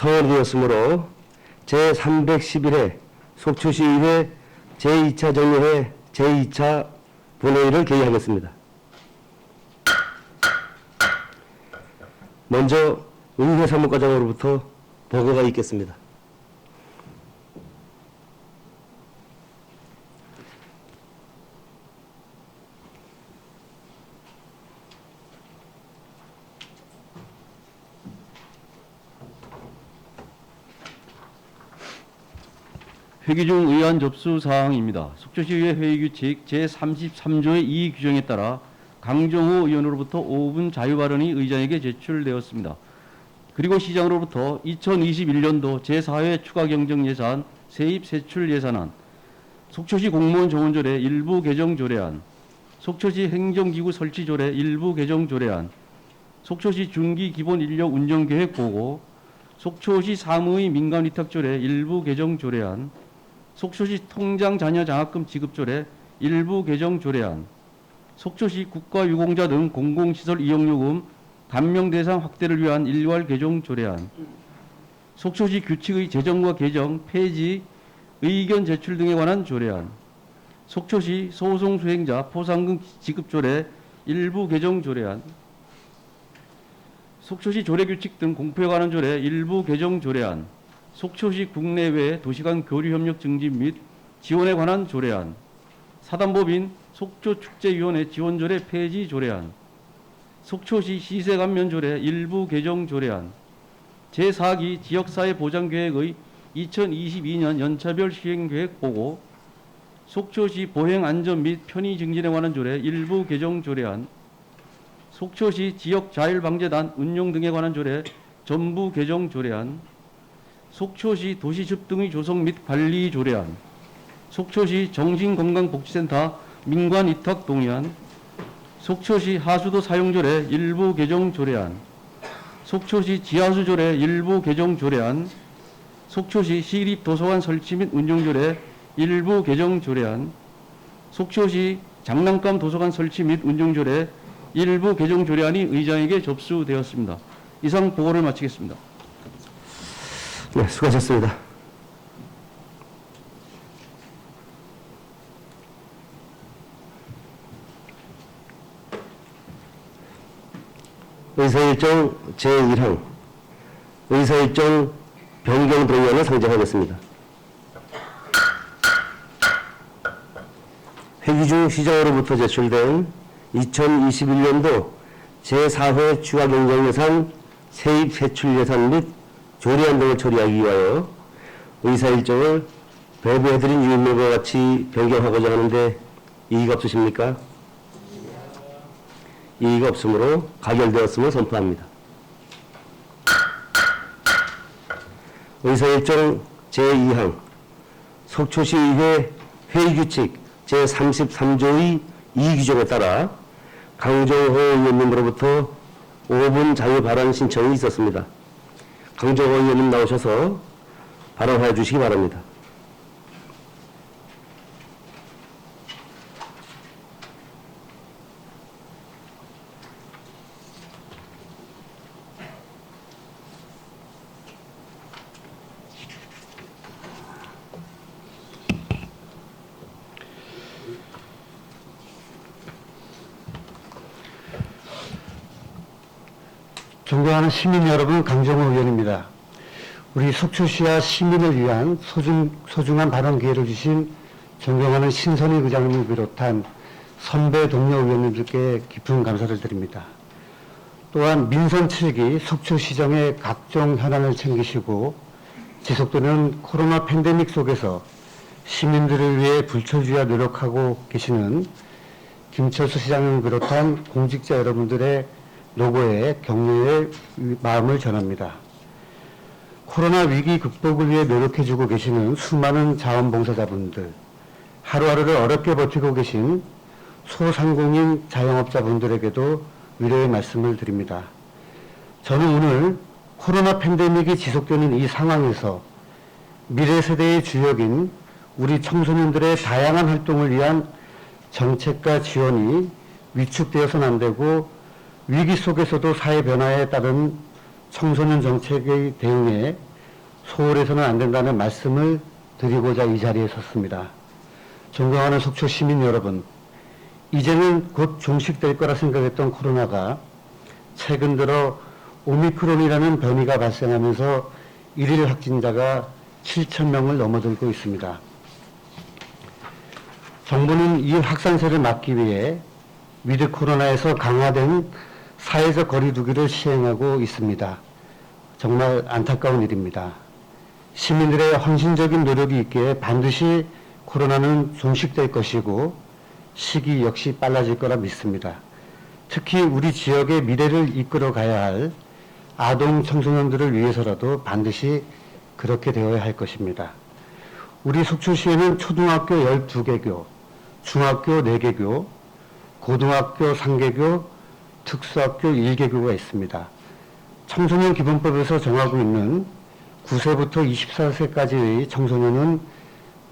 성원되었으므로 제311회 속초시의회 제2차 정례회 제2차 본회의를 개의하겠습니다. 먼저 의회 사무과장으로부터 보고가 있겠습니다. 회기 중 의안 접수 사항입니다. 속초시의회 회의규칙 제33조의 2 규정에 따라 강정호 의원으로부터 5분 자유발언이 의장에게 제출되었습니다. 그리고 시장으로부터 2021년도 제4회 추가경정예산 세입 세출 예산안, 속초시 공무원 조언조례 일부 개정 조례안, 속초시 행정기구 설치 조례 일부 개정 조례안, 속초시 중기 기본 인력 운영계획 보고, 속초시 사무의 민간위탁조례 일부 개정 조례안, 속초시 통장 자녀 장학금 지급 조례 일부 개정 조례안, 속초시 국가유공자 등 공공시설 이용요금 감명 대상 확대를 위한 일괄 개정 조례안, 속초시 규칙의 제정과 개정, 폐지, 의견 제출 등에 관한 조례안, 속초시 소송 수행자 포상금 지급 조례 일부 개정 조례안, 속초시 조례규칙 등 공표에 관한 조례 일부 개정 조례안, 속초시 국내외 도시간 교류협력 증진 및 지원에 관한 조례안, 사단법인 속초축제위원회 지원조례 폐지 조례안, 속초시 시세감면조례 일부 개정 조례안, 제4기 지역사회보장계획의 2022년 연차별 시행계획 보고, 속초시 보행안전 및 편의 증진에 관한 조례 일부 개정 조례안, 속초시 지역자율방재단 운영 등에 관한 조례 전부 개정 조례안, 속초시 도시숲 등의 조성 및 관리 조례안, 속초시 정신건강복지센터 민관위탁 동의안, 속초시 하수도 사용조례 일부 개정 조례안, 속초시 지하수 조례 일부 개정 조례안, 속초시 시립도서관 설치 및 운영조례 일부 개정 조례안, 속초시 장난감 도서관 설치 및 운영조례 일부 개정 조례안이 의장에게 접수되었습니다. 이상 보고를 마치겠습니다. 네, 수고하셨습니다. 의사일정 제1항 의사일정 변경 동의안을 상정하겠습니다. 회기 중 시장으로부터 제출된 2021년도 제4회 추가경정예산 세입 세출 예산 및 조례안 등을 처리하기 위하여 의사일정을 배부해드린 유인물과 같이 변경하고자 하는데 이의가 없으십니까? 이의가 없으므로 가결되었음을 선포합니다. 의사일정 제2항 속초시의회 회의규칙 제33조의 2 규정에 따라 강정호 의원님으로부터 5분 자유발언 신청이 있었습니다. 강정호 의원님 나오셔서 발언하여 주시기 바랍니다. 존경하는 시민 여러분, 강정호 의원입니다. 우리 속초시와 시민을 위한 소중한 발언 기회를 주신 존경하는 신선희 의장님을 비롯한 선배 동료 의원님들께 깊은 감사를 드립니다. 또한 민선 7기 속초시정의 각종 현안을 챙기시고 지속되는 코로나 팬데믹 속에서 시민들을 위해 불철주야 노력하고 계시는 김철수 시장님을 비롯한 공직자 여러분들의 노고에 격려의 마음을 전합니다. 코로나 위기 극복을 위해 노력해주고 계시는 수많은 자원봉사자분들, 하루하루를 어렵게 버티고 계신 소상공인 자영업자분들에게도 위로의 말씀을 드립니다. 저는 오늘 코로나 팬데믹이 지속되는 이 상황에서 미래 세대의 주역인 우리 청소년들의 다양한 활동을 위한 정책과 지원이 위축되어서는 안 되고 위기 속에서도 사회 변화에 따른 청소년 정책의 대응에 소홀해서는 안 된다는 말씀을 드리고자 이 자리에 섰습니다. 존경하는 속초 시민 여러분, 이제는 곧 종식될 거라 생각했던 코로나가 최근 들어 오미크론이라는 변이가 발생하면서 일일 확진자가 7,000명을 넘어들고 있습니다. 정부는 이 확산세를 막기 위해 위드 코로나에서 강화된 사회적 거리 두기를 시행하고 있습니다. 정말 안타까운 일입니다. 시민들의 헌신적인 노력이 있기에 반드시 코로나는 종식될 것이고 시기 역시 빨라질 거라 믿습니다. 특히 우리 지역의 미래를 이끌어 가야 할 아동 청소년들을 위해서라도 반드시 그렇게 되어야 할 것입니다. 우리 속초시에는 초등학교 12개 교, 중학교 4개 교, 고등학교 3개 교, 특수학교 1개 교가 있습니다. 청소년 기본법에서 정하고 있는 9세부터 24세까지의 청소년은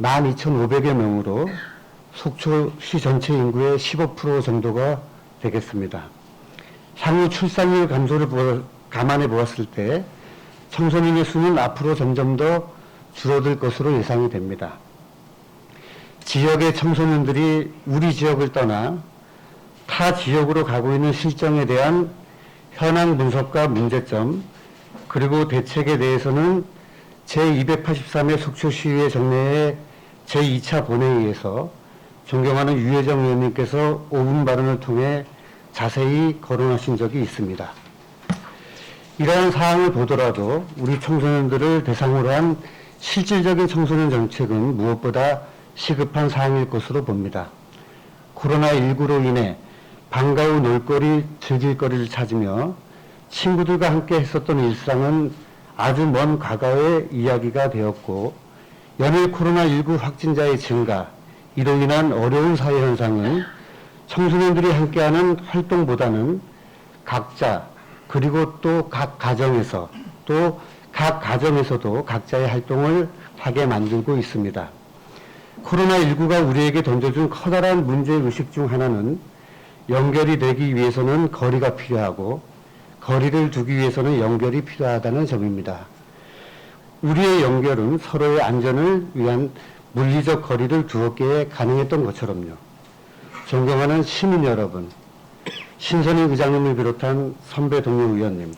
12,500여 명으로 속초시 전체 인구의 15% 정도가 되겠습니다. 향후 출산율 감소를 감안해 보았을 때 청소년의 수는 앞으로 점점 더 줄어들 것으로 예상이 됩니다. 지역의 청소년들이 우리 지역을 떠나 타 지역으로 가고 있는 실정에 대한 현황 분석과 문제점, 그리고 대책에 대해서는 제283회 속초시의회 정례의 제2차 본회의에서 존경하는 유혜정 의원님께서 5분 발언을 통해 자세히 거론하신 적이 있습니다. 이러한 사항을 보더라도 우리 청소년들을 대상으로 한 실질적인 청소년 정책은 무엇보다 시급한 사항일 것으로 봅니다. 코로나19로 인해 방과 후 놀거리, 즐길거리를 찾으며 친구들과 함께 했었던 일상은 아주 먼 과거의 이야기가 되었고, 연일 코로나19 확진자의 증가, 이로 인한 어려운 사회 현상은 청소년들이 함께하는 활동보다는 각자, 그리고 또 각 가정에서, 또 각 가정에서도 각자의 활동을 하게 만들고 있습니다. 코로나19가 우리에게 던져준 커다란 문제의식 중 하나는 연결이 되기 위해서는 거리가 필요하고 거리를 두기 위해서는 연결이 필요하다는 점입니다. 우리의 연결은 서로의 안전을 위한 물리적 거리를 두었기에 가능했던 것처럼요. 존경하는 시민 여러분, 신선희 의장님을 비롯한 선배 동료 의원님,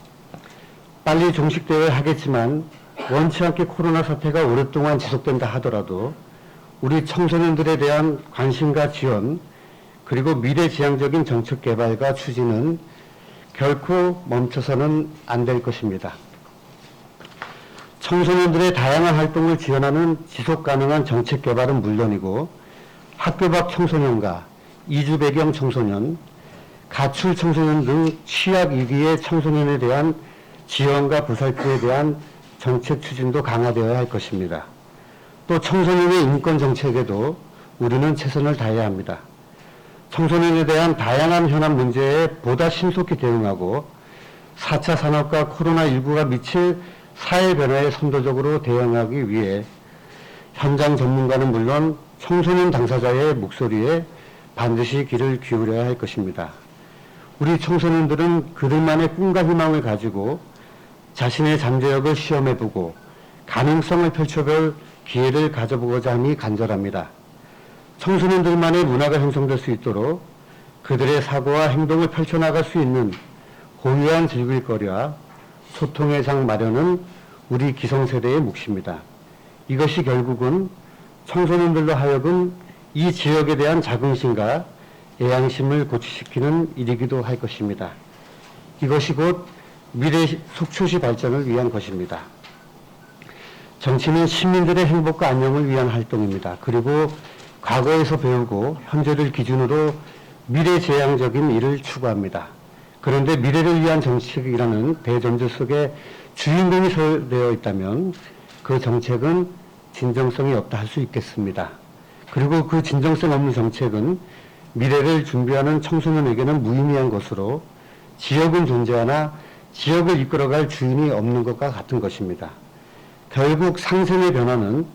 빨리 종식되어야 하겠지만 원치 않게 코로나 사태가 오랫동안 지속된다 하더라도 우리 청소년들에 대한 관심과 지원, 그리고 미래지향적인 정책 개발과 추진은 결코 멈춰서는 안 될 것입니다. 청소년들의 다양한 활동을 지원하는 지속 가능한 정책 개발은 물론이고 학교 밖 청소년과 이주 배경 청소년, 가출 청소년 등 취약 위기의 청소년에 대한 지원과 보살피에 대한 정책 추진도 강화되어야 할 것입니다. 또 청소년의 인권 정책에도 우리는 최선을 다해야 합니다. 청소년에 대한 다양한 현안 문제에 보다 신속히 대응하고 4차 산업과 코로나19가 미칠 사회 변화에 선도적으로 대응하기 위해 현장 전문가는 물론 청소년 당사자의 목소리에 반드시 귀를 기울여야 할 것입니다. 우리 청소년들은 그들만의 꿈과 희망을 가지고 자신의 잠재력을 시험해보고 가능성을 펼쳐볼 기회를 가져보고자 함이 간절합니다. 청소년들만의 문화가 형성될 수 있도록 그들의 사고와 행동을 펼쳐나갈 수 있는 고유한 즐길거리와 소통의 장 마련은 우리 기성세대의 몫입니다. 이것이 결국은 청소년들로 하여금 이 지역에 대한 자긍심과 애양심을 고취시키는 일이기도 할 것입니다. 이것이 곧 미래 속초시 발전을 위한 것입니다. 정치는 시민들의 행복과 안녕을 위한 활동입니다. 그리고 과거에서 배우고 현재를 기준으로 미래지향적인 일을 추구합니다. 그런데 미래를 위한 정책이라는 대전제 속에 주인공이 소홀되어 있다면 그 정책은 진정성이 없다 할 수 있겠습니다. 그리고 그 진정성 없는 정책은 미래를 준비하는 청소년에게는 무의미한 것으로 지역은 존재하나 지역을 이끌어갈 주인이 없는 것과 같은 것입니다. 결국 상생의 변화는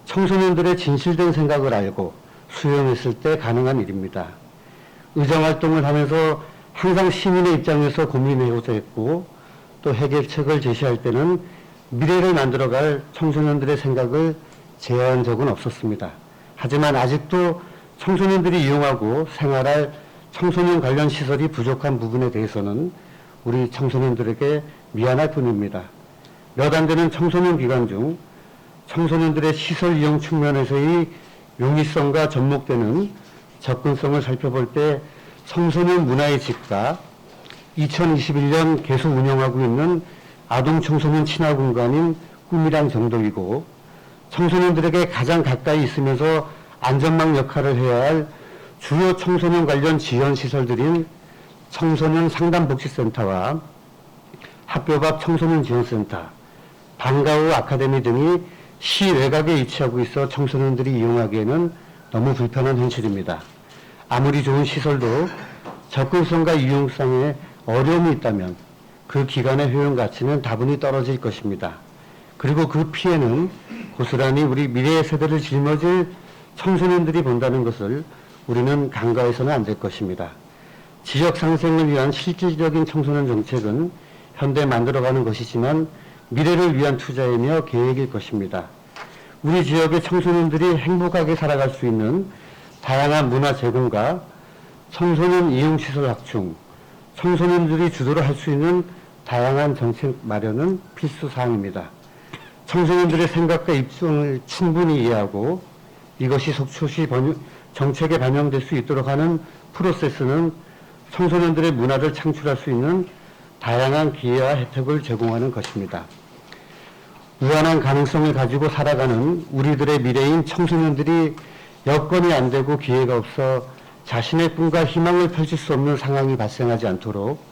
청소년들의 진실된 생각을 알고 수용했을 때 가능한 일입니다. 의정활동을 하면서 항상 시민의 입장에서 고민해오자 했고 또 해결책을 제시할 때는 미래를 만들어갈 청소년들의 생각을 제어한 적은 없었습니다. 하지만 아직도 청소년들이 이용하고 생활할 청소년 관련 시설이 부족한 부분에 대해서는 우리 청소년들에게 미안할 뿐입니다. 몇 안 되는 청소년 기관 중 청소년들의 시설 이용 측면에서의 용이성과 접목되는 접근성을 살펴볼 때 청소년 문화의 집과 2021년 계속 운영하고 있는 아동 청소년 친화 공간인 꿈이랑 정도이고, 청소년들에게 가장 가까이 있으면서 안전망 역할을 해야 할 주요 청소년 관련 지원 시설들인 청소년 상담복지센터와 학교 밖 청소년 지원센터, 방과 후 아카데미 등이 시 외곽에 위치하고 있어 청소년들이 이용하기에는 너무 불편한 현실입니다. 아무리 좋은 시설도 접근성과 이용성에 어려움이 있다면 그 기관의 효용 가치는 다분히 떨어질 것입니다. 그리고 그 피해는 고스란히 우리 미래의 세대를 짊어질 청소년들이 본다는 것을 우리는 간과해서는 안 될 것입니다. 지역 상생을 위한 실질적인 청소년 정책은 현대 만들어가는 것이지만 미래를 위한 투자이며 계획일 것입니다. 우리 지역의 청소년들이 행복하게 살아갈 수 있는 다양한 문화 제공과 청소년 이용시설 확충, 청소년들이 주도를 할 수 있는 다양한 정책 마련은 필수 사항입니다. 청소년들의 생각과 입장을 충분히 이해하고 이것이 속초시 정책에 반영될 수 있도록 하는 프로세스는 청소년들의 문화를 창출할 수 있는 다양한 기회와 혜택을 제공하는 것입니다. 무한한 가능성을 가지고 살아가는 우리들의 미래인 청소년들이 여건이 안 되고 기회가 없어 자신의 꿈과 희망을 펼칠 수 없는 상황이 발생하지 않도록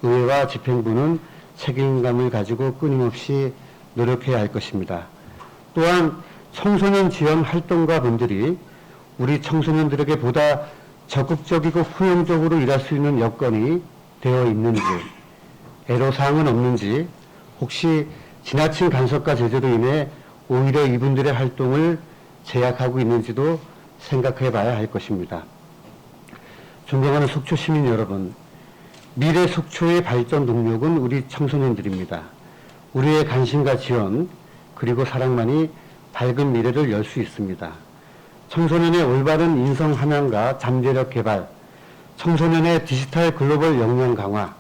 의회와 집행부는 책임감을 가지고 끊임없이 노력해야 할 것입니다. 또한 청소년 지원 활동가 분들이 우리 청소년들에게 보다 적극적이고 효용적으로 일할 수 있는 여건이 되어 있는지, 애로사항은 없는지, 혹시 지나친 간섭과 제재로 인해 오히려 이분들의 활동을 제약하고 있는지도 생각해 봐야 할 것입니다. 존경하는 속초 시민 여러분, 미래 속초의 발전 동력은 우리 청소년들입니다. 우리의 관심과 지원, 그리고 사랑만이 밝은 미래를 열 수 있습니다. 청소년의 올바른 인성 함양과 잠재력 개발, 청소년의 디지털 글로벌 역량 강화,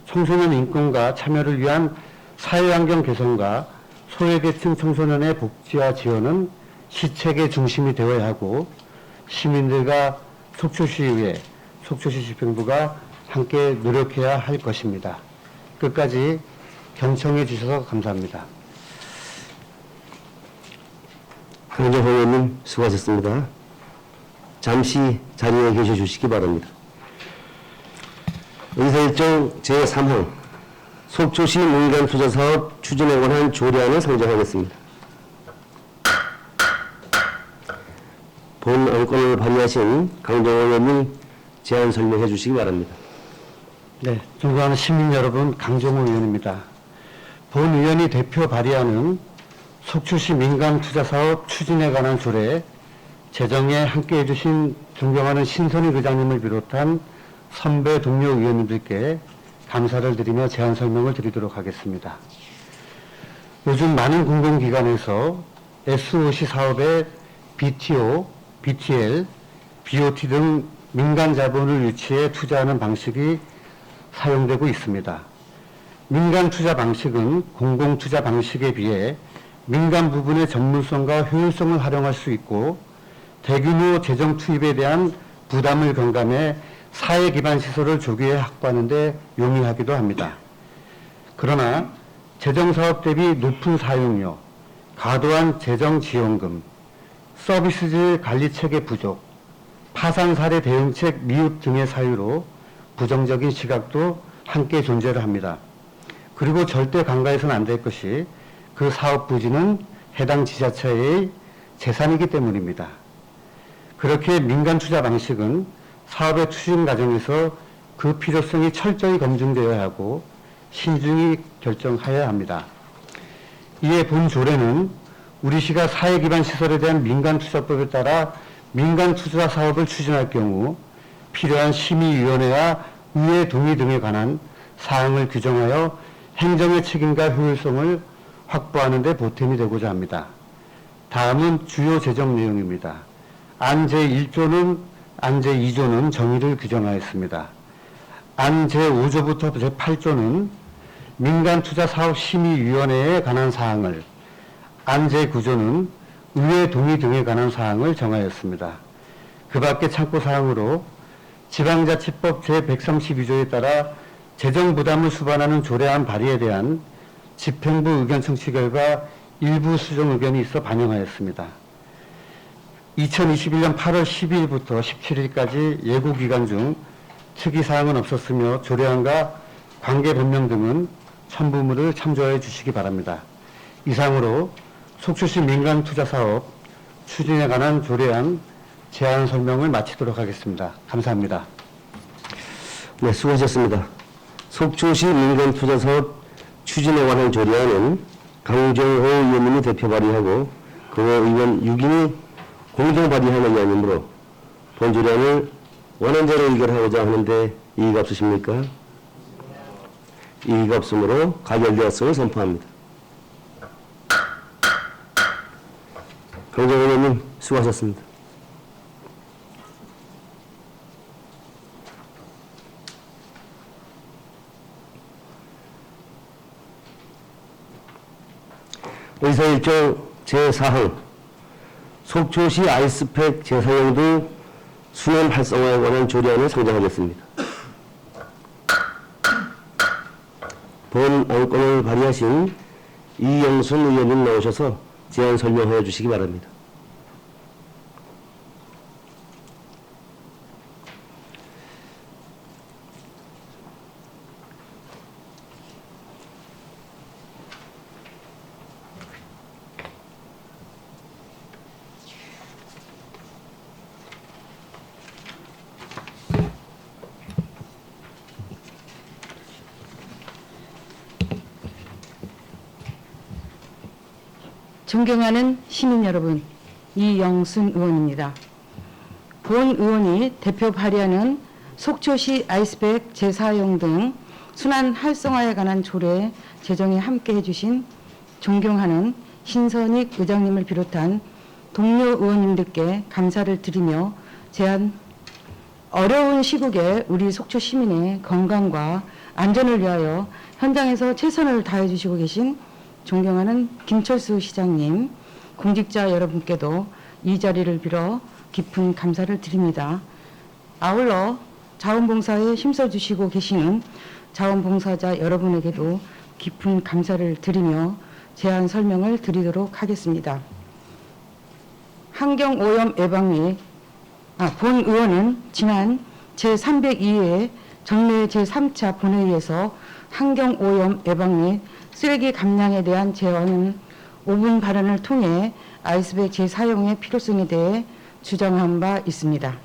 청소년 인권과 참여를 위한 사회환경 개선과 소외계층 청소년의 복지와 지원은 시책의 중심이 되어야 하고 시민들과 속초시의회, 속초시 집행부가 함께 노력해야 할 것입니다. 끝까지 경청해 주셔서 감사합니다. 강정호 의원님 수고하셨습니다. 잠시 자리에 계셔 주시기 바랍니다. 의사일정 제3항 속초시 민간투자사업 추진에 관한 조례안을 상정하겠습니다. 본 안건을 발의하신 강정호 의원님 제안 설명해 주시기 바랍니다. 네, 존경하는 시민 여러분, 강정호 의원입니다. 본 의원이 대표 발의하는 속초시 민간투자사업 추진에 관한 조례 제정에 함께해 주신 존경하는 신선희 의장님을 비롯한 선배 동료 의원님들께 감사를 드리며 제안 설명을 드리도록 하겠습니다. 요즘 많은 공공기관에서 SOC 사업에 BTO, BTL, BOT 등 민간 자본을 유치해 투자하는 방식이 사용되고 있습니다. 민간 투자 방식은 공공 투자 방식에 비해 민간 부분의 전문성과 효율성을 활용할 수 있고 대규모 재정 투입에 대한 부담을 경감해 사회 기반 시설을 조기에 확보하는 데 용이하기도 합니다. 그러나 재정 사업 대비 높은 사용료, 과도한 재정 지원금, 서비스질 관리 체계 부족, 파산 사례 대응책 미흡 등의 사유로 부정적인 시각도 함께 존재를 합니다. 그리고 절대 간과해서는 안 될 것이 그 사업 부지는 해당 지자체의 재산이기 때문입니다. 그렇게 민간 투자 방식은 사업의 추진 과정에서 그 필요성이 철저히 검증되어야 하고 신중히 결정하여야 합니다. 이에 본 조례는 우리 시가 사회 기반 시설에 대한 민간 투자법에 따라 민간 투자 사업을 추진할 경우 필요한 심의위원회와 의회 동의 등에 관한 사항을 규정하여 행정의 책임과 효율성을 확보하는 데 보탬이 되고자 합니다. 다음은 주요 제정 내용입니다. 안 제1조는 안 제2조는 정의를 규정하였습니다. 안 제5조부터 제8조는 민간투자사업심의위원회에 관한 사항을, 안 제9조는 의회 동의 등에 관한 사항을 정하였습니다. 그 밖에 참고사항으로 지방자치법 제132조에 따라 재정부담을 수반하는 조례안 발의에 대한 집행부 의견 청취 결과 일부 수정 의견이 있어 반영하였습니다. 2021년 8월 12일부터 17일까지 예고기간 중 특이사항은 없었으며 조례안과 관계변명 등은 첨부물을 참조해 주시기 바랍니다. 이상으로 속초시 민간투자사업 추진에 관한 조례안 제안 설명을 마치도록 하겠습니다. 감사합니다. 네, 수고하셨습니다. 속초시 민간투자사업 추진에 관한 조례안은 강정호 의원님이 대표 발의하고 그와 의원 6인이 공동 발의하는 의안이므로 본 조례안을 원안대로 의결하고자 하는데 이의가 없으십니까? 이의가 없으므로 가결되었음을 선포합니다. 강정호 의원님 수고하셨습니다. 의사일조 제4항 속초시 아이스팩 재사용 등 수면 활성화에 관한 조례안을 상정하겠습니다. 본 안건을 발의하신 이영순 의원님 나오셔서 제안 설명해 주시기 바랍니다. 존경하는 시민 여러분, 이영순 의원입니다. 본 의원이 대표 발의하는 속초시 아이스팩 재사용 등 순환 활성화에 관한 조례 제정에 함께 해주신 존경하는 신선익 의장님을 비롯한 동료 의원님들께 감사를 드리며 어려운 시국에 우리 속초 시민의 건강과 안전을 위하여 현장에서 최선을 다해 주시고 계신 존경하는 김철수 시장님, 공직자 여러분께도 이 자리를 빌어 깊은 감사를 드립니다. 아울러 자원봉사에 힘써주시고 계시는 자원봉사자 여러분에게도 깊은 감사를 드리며 제안 설명을 드리도록 하겠습니다. 환경오염 예방 및 본 의원은 지난 제302회 정례 제3차 본회의에서 환경오염 예방 및 쓰레기 감량에 대한 제언은 5분 발언을 통해 아이스팩 재사용의 필요성에 대해 주장한 바 있습니다.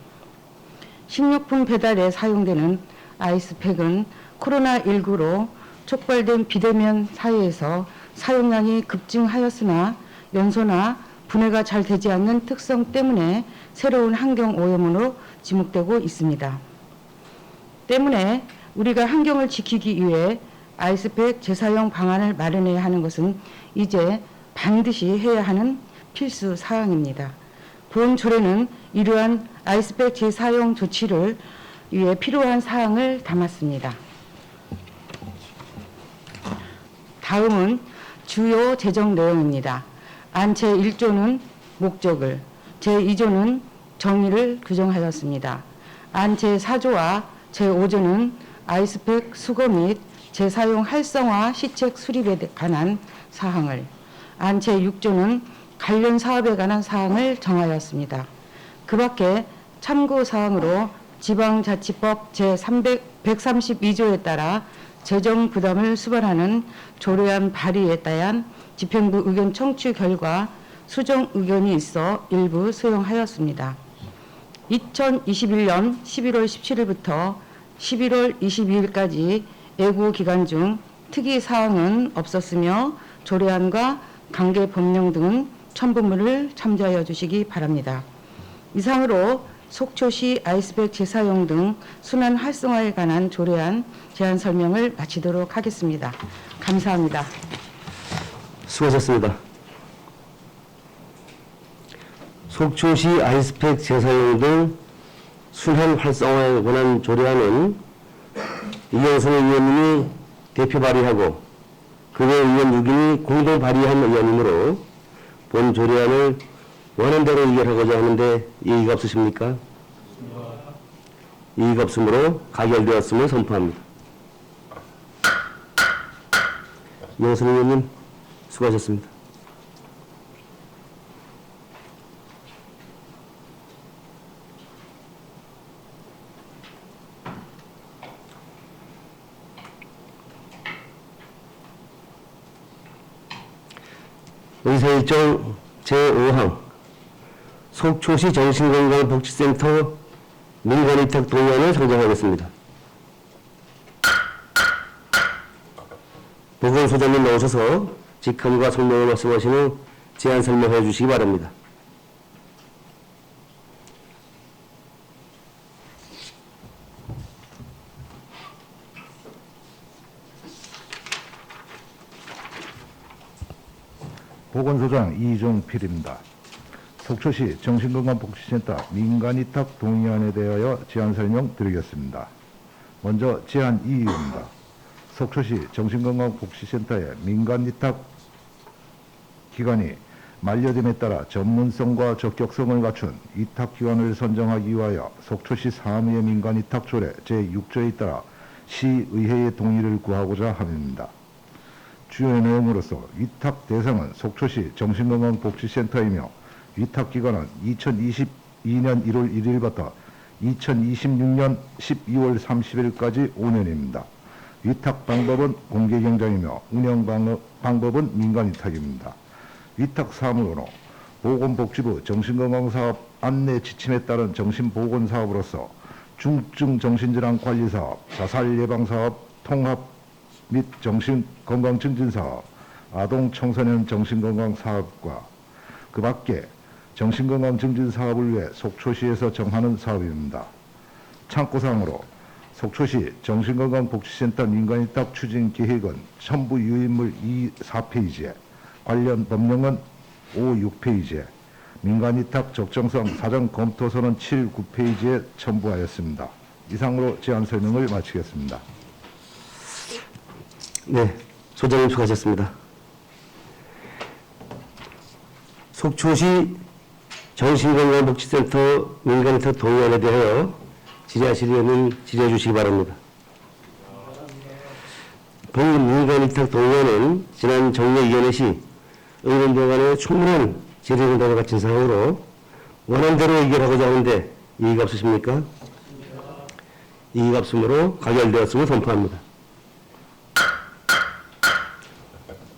식료품 배달에 사용되는 아이스팩은 코로나19로 촉발된 비대면 사회에서 사용량이 급증하였으나 연소나 분해가 잘 되지 않는 특성 때문에 새로운 환경오염으로 지목되고 있습니다. 때문에 우리가 환경을 지키기 위해 아이스팩 재사용 방안을 마련해야 하는 것은 이제 반드시 해야 하는 필수 사항입니다. 본 조례는 이러한 아이스팩 재사용 조치를 위해 필요한 사항을 담았습니다. 다음은 주요 제정 내용입니다. 안 제1조는 목적을, 제2조는 정의를 규정하였습니다. 안 제4조와 제5조는 아이스팩 수거 및 재사용 활성화 시책 수립에 관한 사항을, 안 제6조는 관련 사업에 관한 사항을 정하였습니다. 그 밖에 참고사항으로 지방자치법 제132조에 따라 재정 부담을 수반하는 조례안 발의에 따른 집행부 의견 청취 결과 수정 의견이 있어 일부 수용하였습니다. 2021년 11월 17일부터 11월 22일까지 예고 기간 중 특이 사항은 없었으며 조례안과 관계 법령 등은 첨부물을 참조하여 주시기 바랍니다. 이상으로 속초시 아이스팩 재사용 등 순환 활성화에 관한 조례안 제안 설명을 마치도록 하겠습니다. 감사합니다. 수고하셨습니다. 속초시 아이스팩 재사용 등 순환 활성화에 관한 조례안은 이영선 의원님이 대표 발의하고 그외 의원 6인이 공동 발의한 의안이므로 본 조례안을 원안대로 의결하고자 하는데 이의가 없으십니까? 이의가 없으므로 가결되었음을 선포합니다. 이영선 의원님 수고하셨습니다. 의사일정 제5항 속초시 정신건강복지센터 민간위탁 동의안을 상정하겠습니다. 보건소장님 나오셔서 직함과 성명을 말씀하신 후 제안 설명해 주시기 바랍니다. 보건소장 이종필입니다. 속초시 정신건강복지센터 민간위탁 동의안에 대하여 제안 설명드리겠습니다. 먼저 제안 이유입니다. 속초시 정신건강복지센터의 민간위탁 기관이 만료됨에 따라 전문성과 적격성을 갖춘 위탁기관을 선정하기 위하여 속초시 사무의 민간위탁조례 제6조에 따라 시의회의 동의를 구하고자 함입니다. 주요 내용으로서 위탁 대상은 속초시 정신건강복지센터이며 위탁기간은 2022년 1월 1일부터 2026년 12월 30일까지 5년입니다. 위탁 방법은 공개경쟁이며 운영 방법은 민간위탁입니다. 위탁 사무로 보건복지부 정신건강사업 안내 지침에 따른 정신보건사업으로서 중증 정신질환관리사업, 자살예방사업, 통합 및 정신건강증진사업, 아동청소년 정신건강사업과 그 밖에 정신건강증진사업을 위해 속초시에서 정하는 사업입니다. 참고사항으로 속초시 정신건강복지센터 민간위탁 추진계획은 첨부 유인물 4페이지에 관련 법령은 6페이지에 민간위탁 적정성 사전검토서는 9페이지에 첨부하였습니다. 이상으로 제안 설명을 마치겠습니다. 네, 소장님 수고하셨습니다. 속초시 정신건강복지센터 민간위탁 동의안에 대하여 질의하실 의원은 질의해 주시기 바랍니다. 본 민간위탁 동의안은 지난 정례위원회 시 의원들 간의 충분한 질의응답을 갖춘 사항으로 원안대로 의결하고자 하는데 이의가 없으십니까? 이의가 없으므로 가결되었음을 선포합니다.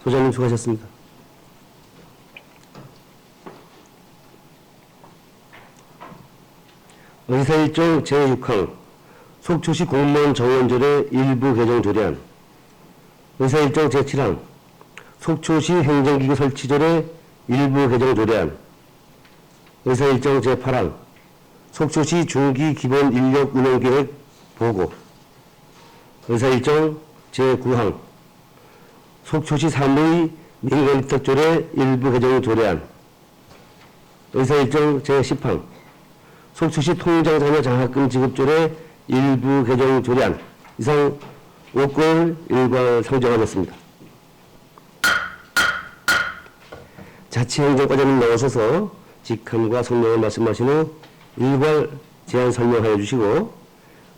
소장님 수고하셨습니다. 의사일정 제6항 속초시 공무원 정원조례 일부 개정 조례안 의사일정 제7항 속초시 행정기구 설치조례 일부 개정 조례안 의사일정 제8항 속초시 중기 기본 인력 운영계획 보고 의사일정 제9항 속초시 사무의 민간위탁조례 일부 개정 조례안 의사일정 제10항 속초시 통장자녀 장학금 지급조례 일부 개정 조례안 이상 5건을 일괄 상정하겠습니다. 자치행정과장님 나오셔서 직함과 성명을 말씀하신 후 일괄 제안 설명하여 주시고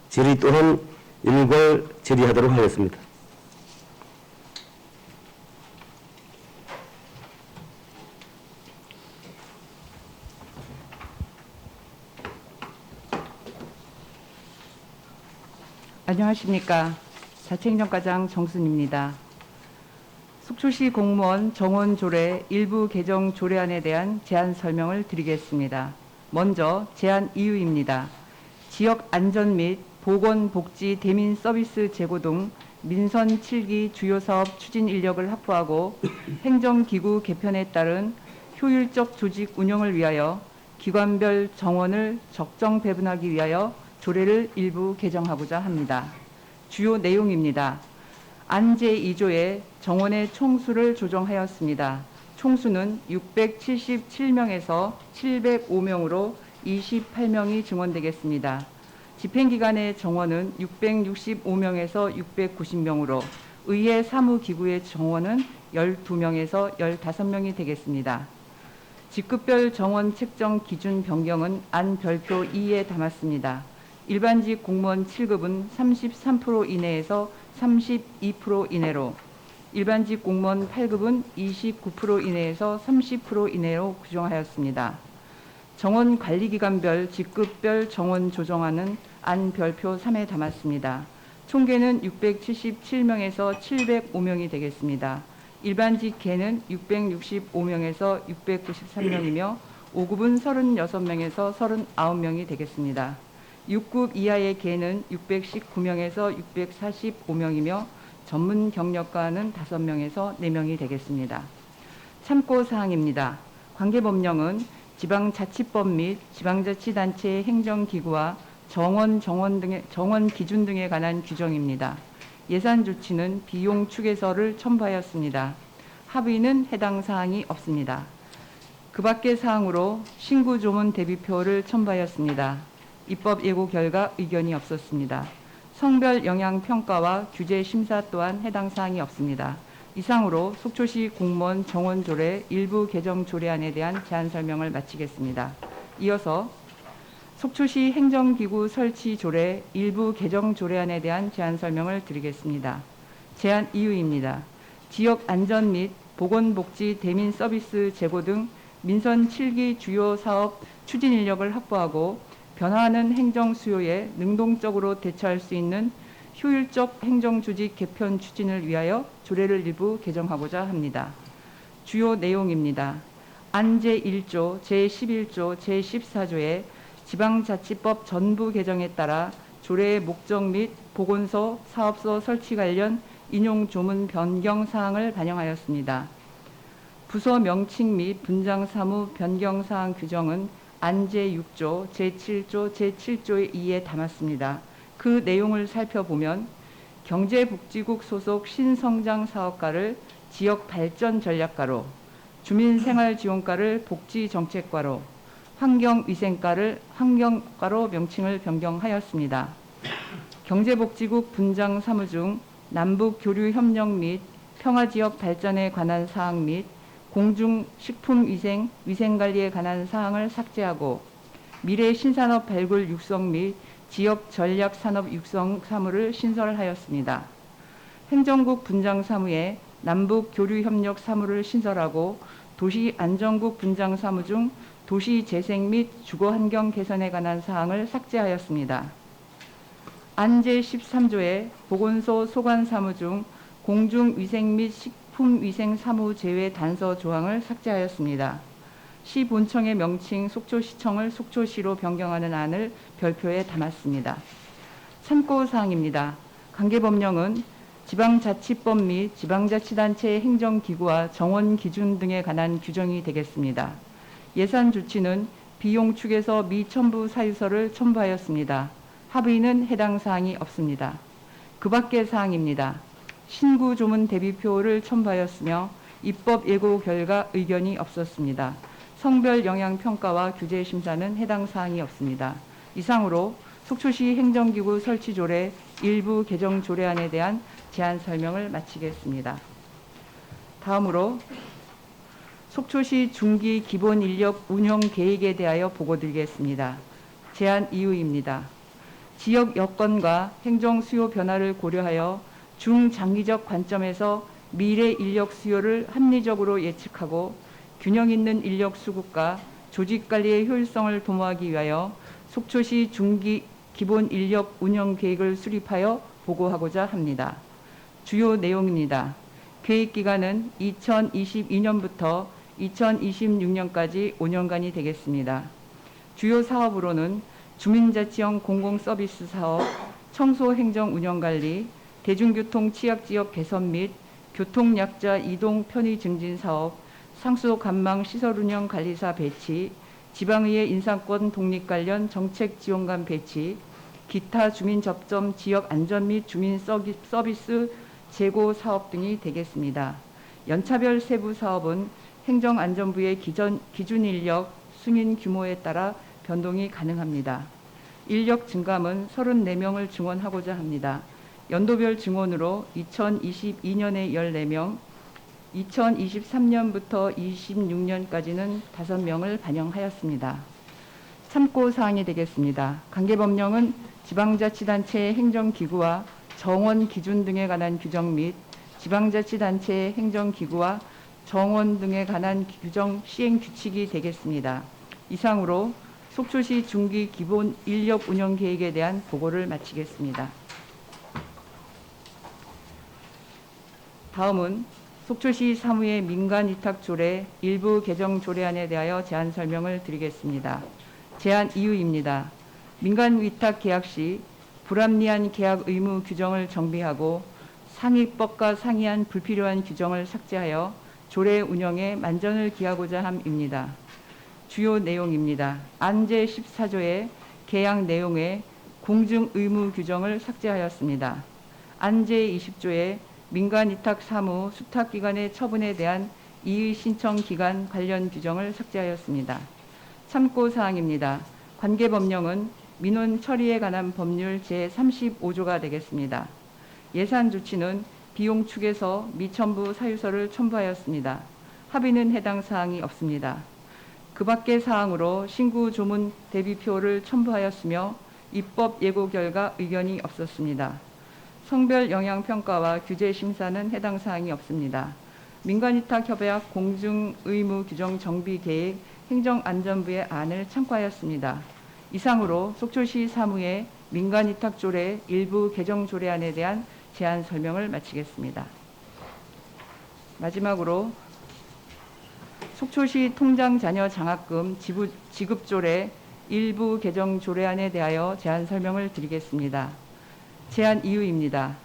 질의 또한 일괄 질의하도록 하겠습니다. 안녕하십니까. 자치행정과장 정순입니다. 속초시 공무원 정원조례 일부 개정 조례안에 대한 제안 설명을 드리겠습니다. 먼저 제안 이유입니다. 지역 안전 및 보건복지 대민 서비스 제고 등 민선 7기 주요 사업 추진 인력을 확보하고 행정기구 개편에 따른 효율적 조직 운영을 위하여 기관별 정원을 적정 배분하기 위하여 조례를 일부 개정하고자 합니다. 주요 내용입니다. 안제 2조의 정원의 총수를 조정하였습니다. 총수는 677명에서 705명으로 28명이 증원되겠습니다. 집행기관의 정원은 665명에서 690명으로 의회 사무기구의 정원은 12명에서 15명이 되겠습니다. 직급별 정원 책정 기준 변경은 안 별표 2에 담았습니다. 일반직 공무원 7급은 33% 이내에서 32% 이내로, 일반직 공무원 8급은 29% 이내에서 30% 이내로 규정하였습니다. 정원 관리기관별 직급별 정원 조정안은 안 별표 3에 담았습니다. 총계는 677명에서 705명이 되겠습니다. 일반직 계는 665명에서 693명이며 5급은 36명에서 39명이 되겠습니다. 6급 이하의 계는 619명에서 645명이며 전문 경력가는 5명에서 4명이 되겠습니다. 참고사항입니다. 관계법령은 지방자치법 및 지방자치단체의 행정기구와 정원 기준 등에 관한 규정입니다. 예산 조치는 비용 추계서를 첨부하였습니다. 합의는 해당 사항이 없습니다. 그 밖의 사항으로 신구조문 대비표를 첨부하였습니다. 입법 예고 결과 의견이 없었습니다. 성별 영향 평가와 규제 심사 또한 해당 사항이 없습니다. 이상으로 속초시 공무원 정원 조례 일부 개정 조례안에 대한 제안 설명을 마치겠습니다. 이어서 속초시 행정기구 설치 조례 일부 개정 조례안에 대한 제안 설명을 드리겠습니다. 제안 이유입니다. 지역 안전 및 보건복지 대민 서비스 제고 등 민선 7기 주요 사업 추진 인력을 확보하고 변화하는 행정 수요에 능동적으로 대처할 수 있는 효율적 행정조직 개편 추진을 위하여 조례를 일부 개정하고자 합니다. 주요 내용입니다. 안 제1조, 제11조, 제14조의 지방자치법 전부 개정에 따라 조례의 목적 및 보건소, 사업소 설치 관련 인용 조문 변경 사항을 반영하였습니다. 부서 명칭 및 분장 사무 변경 사항 규정은 안 제6조, 제7조, 제7조의 2에 담았습니다. 그 내용을 살펴보면 경제복지국 소속 신성장 사업가를 지역발전전략가로, 주민생활지원과를 복지정책과로, 환경위생과를 환경과로 명칭을 변경하였습니다. 경제복지국 분장 사무 중 남북교류협력 및 평화지역 발전에 관한 사항 및 공중식품위생, 위생관리에 관한 사항을 삭제하고 미래 신산업 발굴 육성 및 지역 전략 산업 육성 사무를 신설하였습니다. 행정국 분장 사무에 남북 교류 협력 사무를 신설하고 도시 안전국 분장 사무 중 도시 재생 및 주거 환경 개선에 관한 사항을 삭제하였습니다. 안 제13조에 보건소 소관 사무 중 공중위생 및 식품위생 사무 제외 단서 조항을 삭제하였습니다. 시 본청의 명칭 속초시청을 속초시로 변경하는 안을 별표에 담았습니다. 참고사항입니다. 관계법령은 지방자치법 및 지방자치단체의 행정기구와 정원 기준 등에 관한 규정이 되겠습니다. 예산 조치는 비용 축에서 미첨부 사유서를 첨부하였습니다. 합의는 해당 사항이 없습니다. 그 밖의 사항입니다. 신구 조문 대비표를 첨부하였으며 입법 예고 결과 의견이 없었습니다. 성별 영향 평가와 규제 심사는 해당 사항이 없습니다. 이상으로 속초시 행정기구 설치 조례 일부 개정 조례안에 대한 제안 설명을 마치겠습니다. 다음으로 속초시 중기 기본 인력 운영 계획에 대하여 보고드리겠습니다. 제안 이유입니다. 지역 여건과 행정 수요 변화를 고려하여 중장기적 관점에서 미래 인력 수요를 합리적으로 예측하고 균형 있는 인력 수급과 조직 관리의 효율성을 도모하기 위하여 속초시 중기 기본 인력 운영 계획을 수립하여 보고하고자 합니다. 주요 내용입니다. 계획 기간은 2022년부터 2026년까지 5년간이 되겠습니다. 주요 사업으로는 주민자치형 공공서비스 사업, 청소행정 운영관리, 대중교통 취약지역 개선 및 교통약자 이동 편의 증진 사업, 상수 관망 시설 운영 관리사 배치, 지방의회 인사권 독립 관련 정책 지원관 배치, 기타 주민 접점 지역 안전 및 주민 서비스 재고 사업 등이 되겠습니다. 연차별 세부 사업은 행정안전부의 기준 인력 승인 규모에 따라 변동이 가능합니다. 인력 증감은 34명을 증원하고자 합니다. 연도별 증원으로 2022년에 14명, 2023년부터 26년까지는 5명을 반영하였습니다. 참고사항이 되겠습니다. 관계법령은 지방자치단체의 행정기구와 정원 기준 등에 관한 규정 및 지방자치단체의 행정기구와 정원 등에 관한 규정 시행 규칙이 되겠습니다. 이상으로 속초시 중기 기본 인력 운영 계획에 대한 보고를 마치겠습니다. 다음은 속초시 사무의 민간위탁 조례 일부 개정 조례안에 대하여 제안 설명을 드리겠습니다. 제안 이유입니다. 민간위탁 계약 시 불합리한 계약 의무 규정을 정비하고 상위법과 상이한 불필요한 규정을 삭제하여 조례 운영에 만전을 기하고자 함입니다. 주요 내용입니다. 안제 14조의 계약 내용에 공증 의무 규정을 삭제하였습니다. 안제 20조의 민간위탁 사무 수탁기관의 처분에 대한 이의 신청 기간 관련 규정을 삭제하였습니다. 참고사항입니다. 관계법령은 민원 처리에 관한 법률 제35조가 되겠습니다. 예산 조치는 비용 축에서 미첨부 사유서를 첨부하였습니다. 합의는 해당 사항이 없습니다. 그 밖의 사항으로 신구 조문 대비표를 첨부하였으며 입법 예고 결과 의견이 없었습니다. 성별 영향 평가와 규제 심사는 해당 사항이 없습니다. 민간위탁 협약 공증 의무 규정 정비 계획 행정안전부의 안을 참고하였습니다. 이상으로 속초시 사무의 민간위탁 조례 일부 개정 조례안에 대한 제안 설명을 마치겠습니다. 마지막으로 속초시 통장 자녀 장학금 지급 조례 일부 개정 조례안에 대하여 제안 설명을 드리겠습니다. 제안 이유입니다.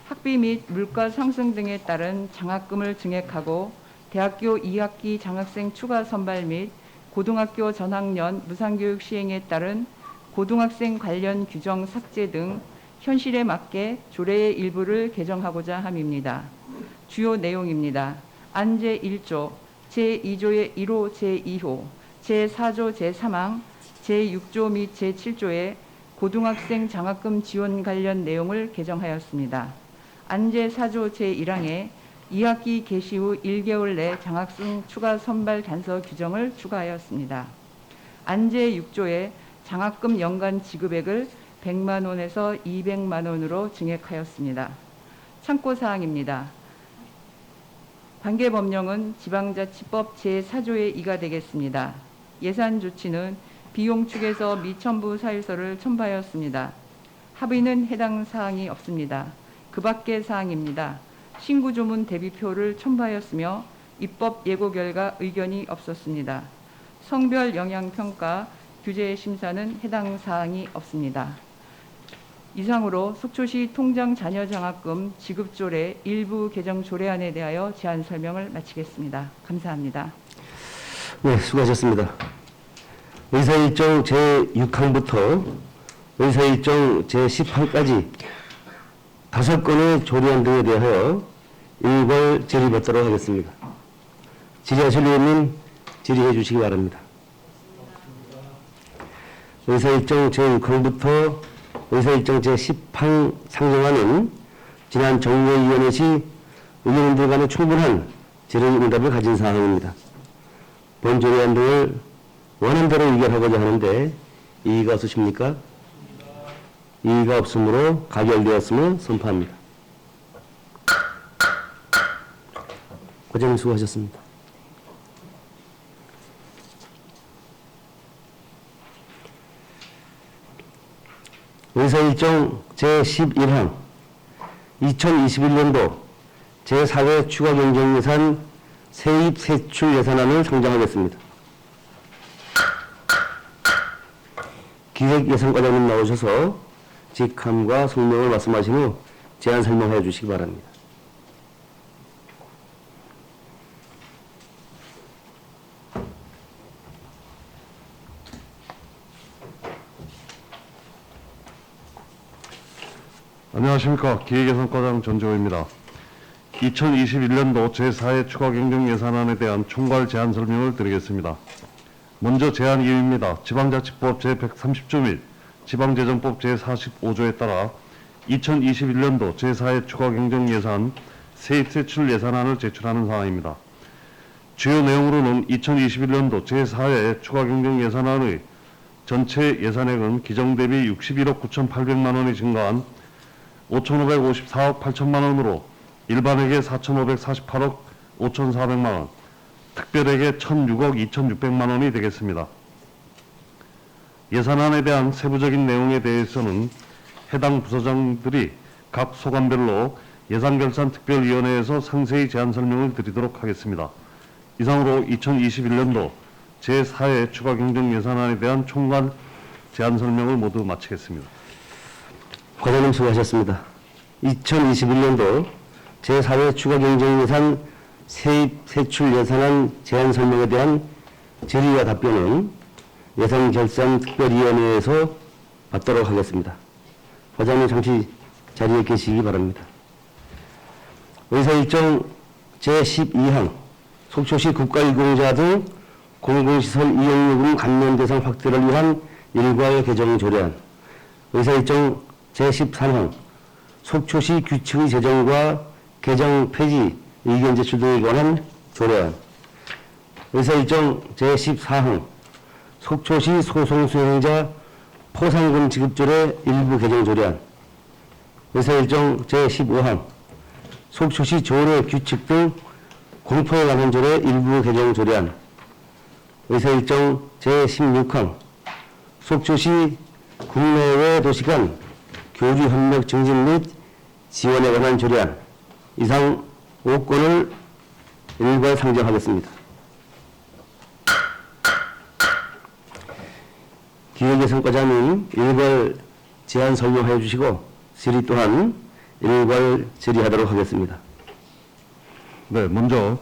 학비 및 물가 상승 등에 따른 장학금을 증액하고 대학교 2학기 장학생 추가 선발 및 고등학교 전학년 무상교육 시행에 따른 고등학생 관련 규정 삭제 등 현실에 맞게 조례의 일부를 개정하고자 함입니다. 주요 내용입니다. 안제 1조, 제2조의 1호, 제2호, 제4조 제3항, 제6조 및 제7조의 고등학생 장학금 지원 관련 내용을 개정하였습니다. 안제 4조 제1항에 2학기 개시 후 1개월 내 장학생 추가 선발 단서 규정을 추가하였습니다. 안제 6조에 장학금 연간 지급액을 100만 원에서 200만 원으로 증액하였습니다. 참고사항입니다. 관계법령은 지방자치법 제4조의 2가 되겠습니다. 예산 조치는 비용 축에서 미첨부 사유서를 첨부하였습니다. 합의는 해당 사항이 없습니다. 그 밖의 사항입니다. 신구조문 대비표를 첨부하였으며 입법 예고 결과 의견이 없었습니다. 성별 영향 평가 규제 심사는 해당 사항이 없습니다. 이상으로 속초시 통장 자녀 장학금 지급 조례 일부 개정 조례안에 대하여 제안 설명을 마치겠습니다. 감사합니다. 네, 수고하셨습니다. 의사일정 제6항부터 의사일정 제10항까지 5건의 조례안 등에 대하여 일괄 질의받도록 하겠습니다. 질의하실 의원님 질의해 주시기 바랍니다. 의사일정 제6항부터 의사일정 제10항 상정안은 지난 정례위원회 시 의원님들 간에 충분한 질의응답을 가진 사항입니다. 본 조례안 등을 원안대로 의결하고자 하는데 이의가 없으십니까? 이의가 없으므로 가결되었음을 선포합니다. 고생 수고하셨습니다. 의사일정 제11항 2021년도 제4회 추가경정예산 세입 세출 예산안을 상정하겠습니다. 기획예산과장님 나오셔서 직함과 성명을 말씀하신 후 제안 설명해 주시기 바랍니다. 안녕하십니까. 기획예산과장 전재호입니다. 2021년도 제4회 추가 경정 예산안에 대한 총괄 제안 설명을 드리겠습니다. 먼저 제안 이유입니다. 지방자치법 제130조 및 지방재정법 제45조에 따라 2021년도 제4회 추가 경정 예산 세입세출 예산안을 제출하는 사항입니다. 주요 내용으로는 2021년도 제4회 추가 경정 예산안의 전체 예산액은 기정 대비 61억 9,800만 원이 증가한 5,554억 8천만 원으로 일반에게 4,548억 5,400만 원, 특별에게 1,006억 2,600만 원이 되겠습니다. 예산안에 대한 세부적인 내용에 대해서는 해당 부서장들이 각 소관별로 예산결산특별위원회에서 상세히 제안 설명을 드리도록 하겠습니다. 이상으로 2021년도 제4회 추가 경정 예산안에 대한 총괄 제안 설명을 모두 마치겠습니다. 과장님 수고하셨습니다. 2021년도 제4회 추가 경정 예산 세입 세출 예산안 제안 설명에 대한 질의와 답변은 예산결산특별위원회에서 받도록 하겠습니다. 과장님 잠시 자리에 계시기 바랍니다. 의사일정 제12항 속초시 국가유공자 등 공공시설 이용요금 감면 대상 확대를 위한 일괄 개정 조례안, 의사일정 제13항 속초시 규칙의 제정과 개정 폐지 의견 제출 등에 관한 조례안, 의사일정 제14항 속초시 소송수행자 포상금 지급조례 일부 개정 조례안, 의사일정 제15항 속초시 조례 규칙 등 공포에 관한 조례 일부 개정 조례안, 의사일정 제16항 속초시 국내외 도시 간 교류 협력 증진 및 지원에 관한 조례안, 이상 5건을 일괄 상정하겠습니다. 기획예산과장님 일괄 제안 설명해 주시고 질의 또한 일괄 질의하도록 하겠습니다. 네, 먼저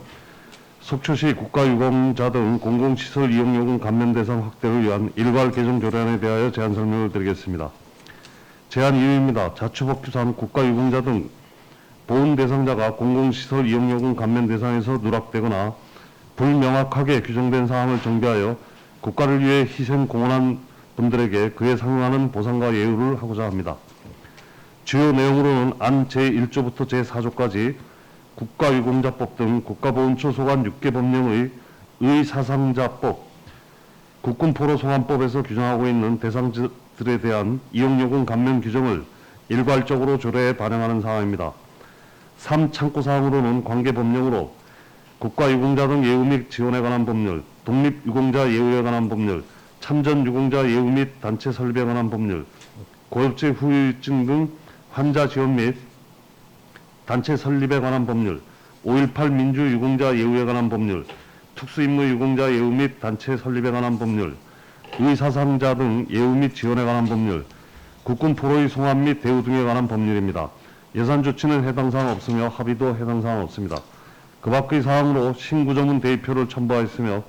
속초시 국가유공자 등 공공시설 이용요금 감면 대상 확대를 위한 일괄 개정 조례안에 대하여 제안 설명을 드리겠습니다. 제안 이유입니다. 자치법규상 국가유공자 등 보훈 대상자가 공공시설 이용요금 감면 대상에서 누락되거나 불명확하게 규정된 사항을 정비하여 국가를 위해 희생 공헌한 분들에게 그에 상응하는 보상과 예우를 하고자 합니다. 주요 내용으로는 안 제1조부터 제4조까지 국가유공자법 등 국가보훈처 소관 6개 법령의 의사상자법, 국군포로송환법에서 규정하고 있는 대상자들에 대한 이용요금 감면 규정을 일괄적으로 조례에 반영하는 사항입니다. 3참고사항으로는 관계법령으로 국가유공자 등 예우 및 지원에 관한 법률, 독립유공자 예우에 관한 법률, 참전유공자 예우 및 단체 설립에 관한 법률, 고엽제 후유증 등 환자 지원 및 단체 설립에 관한 법률, 5.18 민주유공자 예우에 관한 법률, 특수임무 유공자 예우 및 단체 설립에 관한 법률, 의사상자 등 예우 및 지원에 관한 법률, 국군 포로의 송환 및 대우 등에 관한 법률입니다. 예산 조치는 해당 사항 없으며 합의도 해당 사항 없습니다. 그 밖의 사항으로 신구조문 대입표를 첨부하였으며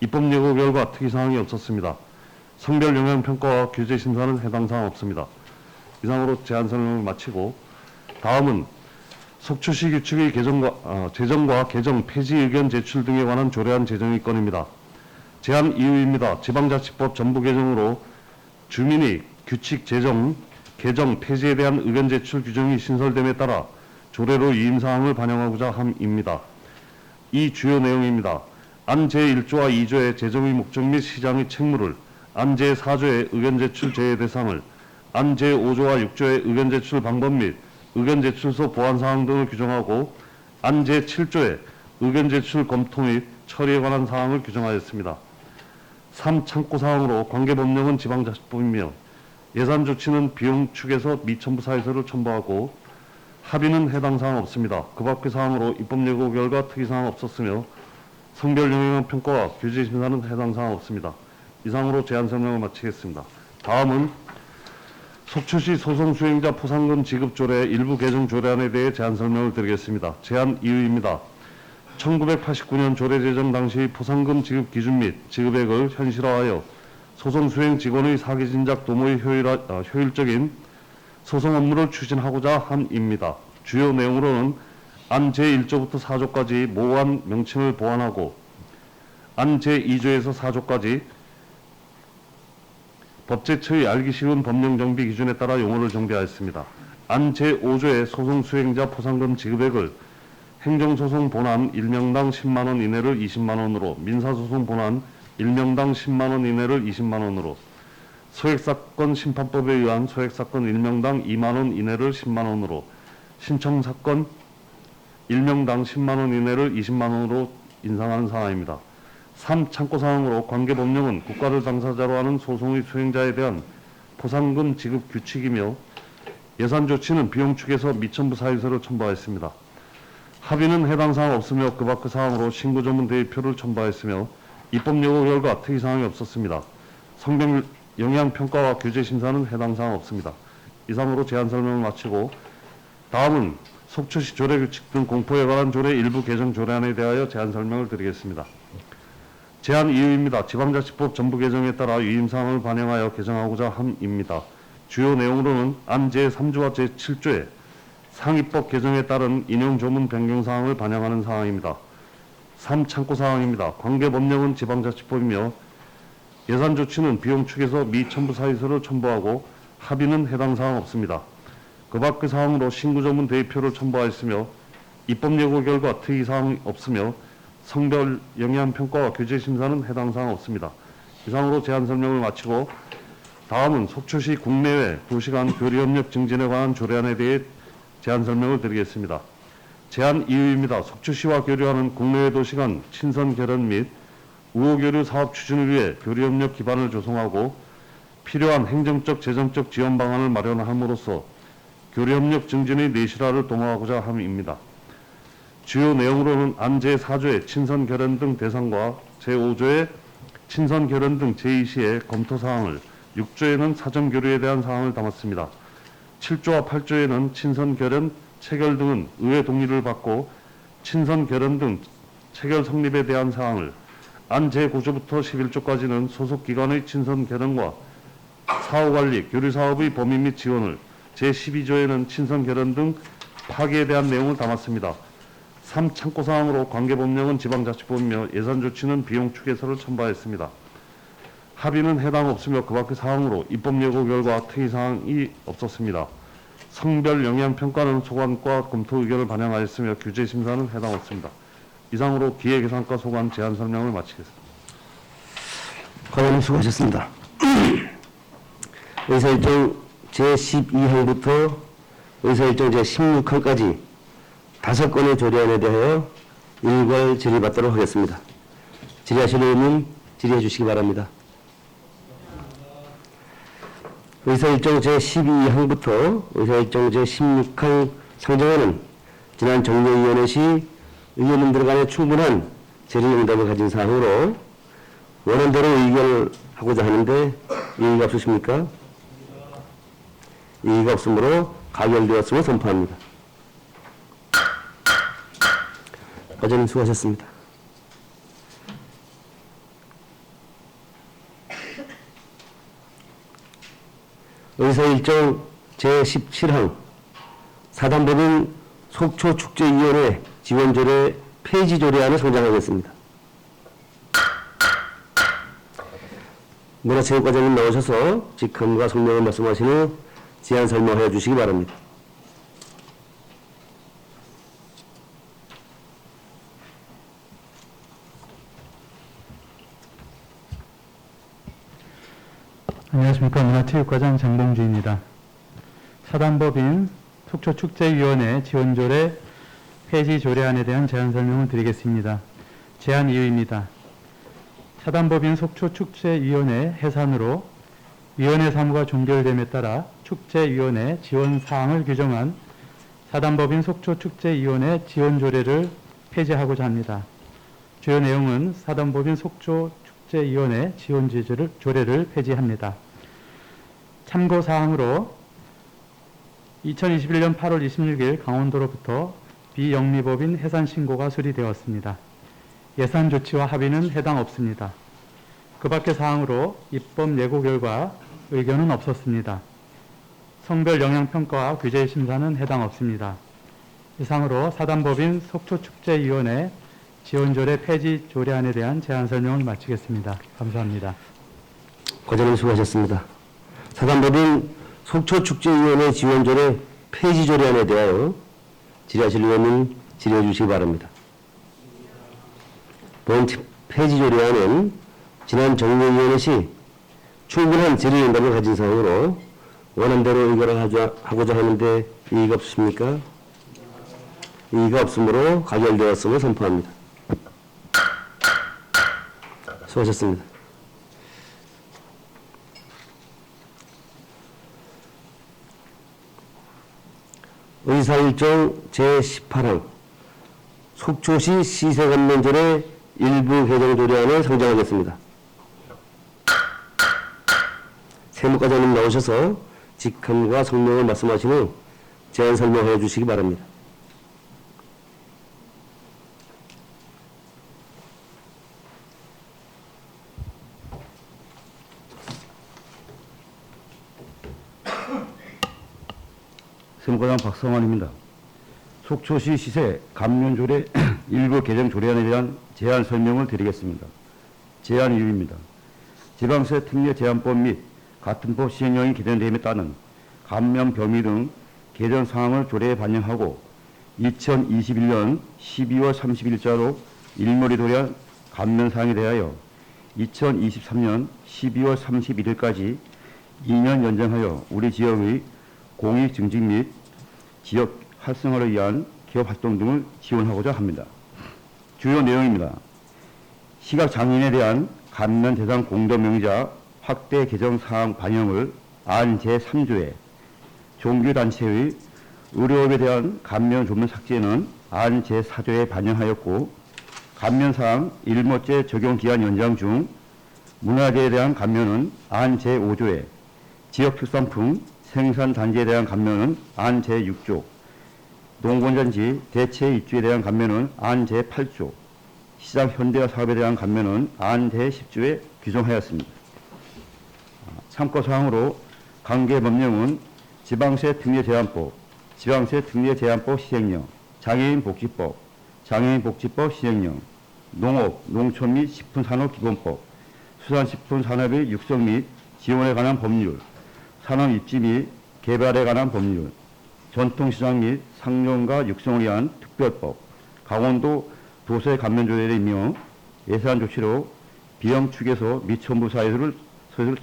입법 예고 결과 특이 사항이 없었습니다. 성별 영향 평가와 규제 심사는 해당 사항 없습니다. 이상으로 제안 설명을 마치고 다음은 속초시 규칙의 제정과 개정 폐지 의견 제출 등에 관한 조례안 제정의 건입니다. 제안 이유입니다. 지방자치법 전부 개정으로 주민이 규칙 제정, 개정, 폐지에 대한 의견 제출 규정이 신설됨에 따라 조례로 유임사항을 반영하고자 함입니다. 이 주요 내용입니다. 안 제1조와 2조의 제정의 목적 및 시장의 책무를, 안 제4조의 의견 제출 제외 대상을, 안 제5조와 6조의 의견 제출 방법 및 의견 제출서 보완사항 등을 규정하고 안 제7조의 의견 제출 검토 및 처리에 관한 사항을 규정하였습니다. 3참고사항으로 관계법령은 지방자치법이며 예산 조치는 비용 축에서 미첨부 사유서를 첨부하고 합의는 해당 사항 없습니다. 그 밖의 사항으로 입법 예고 결과 특이 사항 없었으며 성별 영향 평가와 규제 심사는 해당 사항 없습니다. 이상으로 제안 설명을 마치겠습니다. 다음은 속초시 소송수행자 포상금 지급 조례 일부 개정 조례안에 대해 제안 설명을 드리겠습니다. 제안 이유입니다. 1989년 조례 제정 당시 포상금 지급 기준 및 지급액을 현실화하여 소송수행 직원의 사기 진작 도모의 효율적인 소송 업무를 추진하고자 함입니다. 주요 내용으로는 안 제1조부터 4조까지 모호한 명칭을 보완하고 안 제2조에서 4조까지 법제처의 알기 쉬운 법령 정비 기준에 따라 용어를 정비하였습니다. 안 제5조의 소송 수행자 포상금 지급액을 행정소송 본안 1명당 10만원 이내를 20만원으로, 민사소송 본안 1명당 10만원 이내를 20만원으로, 소액사건 심판법에 의한 소액사건 1명당 2만원 이내를 10만원으로, 신청사건 1명당 10만원 이내를 20만원으로 인상하는 사항입니다. 3. 참고사항으로 관계법령은 국가를 당사자로 하는 소송의 수행자에 대한 포상금 지급 규칙이며 예산조치는 비용축에서 미천부 사유서를 첨부하였습니다. 합의는 해당 사항 없으며 그 밖의 사항으로 신고조문 대의표를 첨부하였으며 입법 예고 결과 특이사항이 없었습니다. 성별 영향평가와 규제심사는 해당 사항 없습니다. 이상으로 제안 설명을 마치고 다음은 속초시 조례규칙 등 공포에 관한 조례 일부 개정 조례안에 대하여 제안 설명을 드리겠습니다. 제안 이유입니다. 지방자치법 전부 개정에 따라 유임사항을 반영하여 개정하고자 함입니다. 주요 내용으로는 안 제3조와 제7조의 상위법 개정에 따른 인용조문 변경사항을 반영하는 사항입니다. 3. 참고사항입니다. 관계법령은 지방자치법이며 예산조치는 비용축에서 미천부 사유서를 첨부하고 합의는 해당 사항 없습니다. 그 밖의 사항으로 신구조문 대의표를 첨부하였으며 입법예고 결과 특이사항이 없으며 성별 영향평가와 규제심사는 해당 사항 없습니다. 이상으로 제안 설명을 마치고 다음은 속초시 국내외 도시간 교류협력 증진에 관한 조례안에 대해 제안 설명을 드리겠습니다. 제안 이유입니다. 속초시와 교류하는 국내외 도시간 친선 결연 및 우호교류 사업 추진을 위해 교류협력 기반을 조성하고 필요한 행정적 재정적 지원 방안을 마련함으로써 교류협력 증진의 내실화를 도모하고자 함입니다. 주요 내용으로는 안 제4조의 친선 결연 등 대상과 제5조의 친선 결연 등 제2시의 검토 사항을, 6조에는 사전 교류에 대한 사항을 담았습니다. 7조와 8조에는 친선 결연, 체결 등은 의회 동의를 받고 친선 결연 등 체결 성립에 대한 사항을, 안 제9조부터 11조까지는 소속 기관의 친선 결연과 사후관리, 교류사업의 범위 및 지원을, 제12조에는 친선 결연 등 파기에 대한 내용을 담았습니다. 3. 참고사항으로 관계법령은 지방자치법이며 예산조치는 비용축에서를 첨부하였습니다. 합의는 해당 없으며 그 밖의 사항으로 입법예고 결과 특이사항이 없었습니다. 성별 영향평가는 소관과 검토 의견을 반영하였으며 규제심사는 해당 없습니다. 이상으로 기획예산과 소관 제안 설명을 마치겠습니다. 과장님 수고하셨습니다. 의사일정 제12항부터 의사일정 제16항까지 5건의 조례안에 대하여 일괄 질의받도록 하겠습니다. 질의하실 의원님 질의해 주시기 바랍니다. 의사일정 제12항부터 의사일정 제16항 상정안은 지난 정례위원회 시 의원님들 간에 충분한 질의응답을 가진 사항으로 원안대로 의결을 하고자 하는데 이의가 없으십니까? 이의가 없으므로 가결되었음을 선포합니다. 과장님 수고하셨습니다. 의사일정 제17항 사단법인 속초축제위원회 지원조례 폐지 조례안을 상정하겠습니다. 문화체육과장님 나오셔서 직함과 성명을 말씀하신 후 제안 설명해 주시기 바랍니다. 안녕하십니까. 문화체육과장 장봉주입니다. 사단법인 속초축제위원회 지원조례 폐지 조례안에 대한 제안 설명을 드리겠습니다. 제안 이유입니다. 사단법인 속초축제위원회 해산으로 위원회 사무가 종결됨에 따라 축제위원회 지원사항을 규정한 사단법인 속초축제위원회 지원조례를 폐지하고자 합니다. 주요 내용은 사단법인 속초축제위원회 지원조례를 폐지합니다. 참고사항으로 2021년 8월 26일 강원도로부터 비영리법인 해산신고가 수리되었습니다. 예산 조치와 합의는 해당 없습니다. 그 밖의 사항으로 입법 예고 결과 의견은 없었습니다. 성별 영향평가와 규제 심사는 해당 없습니다. 이상으로 사단법인 속초축제위원회 지원조례 폐지 조례안에 대한 제안 설명을 마치겠습니다. 감사합니다. 과장님 수고하셨습니다. 사단법인 속초축제위원회 지원조례 폐지 조례안에 대하여 질의하실 의원은 질의해 주시기 바랍니다. 본 폐지 조례안은 지난 정례위원회 시 충분한 질의 응답을 가진 사항으로 원안대로 의결을 하고자 하는데 이의가 없으십니까? 이의가 없으므로 가결되었음을 선포합니다. 수고하셨습니다. 의사일정 제18항 속초시 시세감면절의 일부 개정 조례안을 상정하겠습니다. 세무과장님 나오셔서 직함과 성명을 말씀하신 후 제안 설명해 주시기 바랍니다. 세무과장 박성환입니다. 속초시 시세 감면조례 일부 개정 조례안에 대한 제안 설명을 드리겠습니다. 제안 이유입니다. 지방세 특례 제한법 및 같은 법 시행령이 개정됨에 따른 감면 범위 등 개정 사항을 조례에 반영하고 2021년 12월 30일자로 일몰이 도래한 감면 사항에 대하여 2023년 12월 31일까지 2년 연장하여 우리 지역의 공익 증진 및 지역 활성화를 위한 기업 활동 등을 지원하고자 합니다. 주요 내용입니다. 시각장애인에 대한 감면 대상 공동명의자 확대 개정 사항 반영을 안 제3조에, 종교단체의 의료업에 대한 감면 조문 삭제는 안 제4조에 반영하였고, 감면 사항 일모째 적용 기한 연장 중 문화재에 대한 감면은 안 제5조에, 지역특산품 생산단지에 대한 감면은 안 제6조, 농곤잔지 대체 입주에 대한 감면은 안 제8조, 시장 현대화 사업에 대한 감면은 안 제10조에 규정하였습니다. 참고사항으로 관계법령은 지방세 특례 제한법, 지방세 특례 제한법 시행령, 장애인복지법, 장애인복지법 시행령, 농업, 농촌 및 식품산업기본법, 수산식품 산업의 육성 및 지원에 관한 법률, 산업 입지 및 개발에 관한 법률, 전통시장 및 상용과 육성을 위한 특별법, 강원도 도세 감면조례이며 예산 조치로 비용 축에서 및 첨부 사유를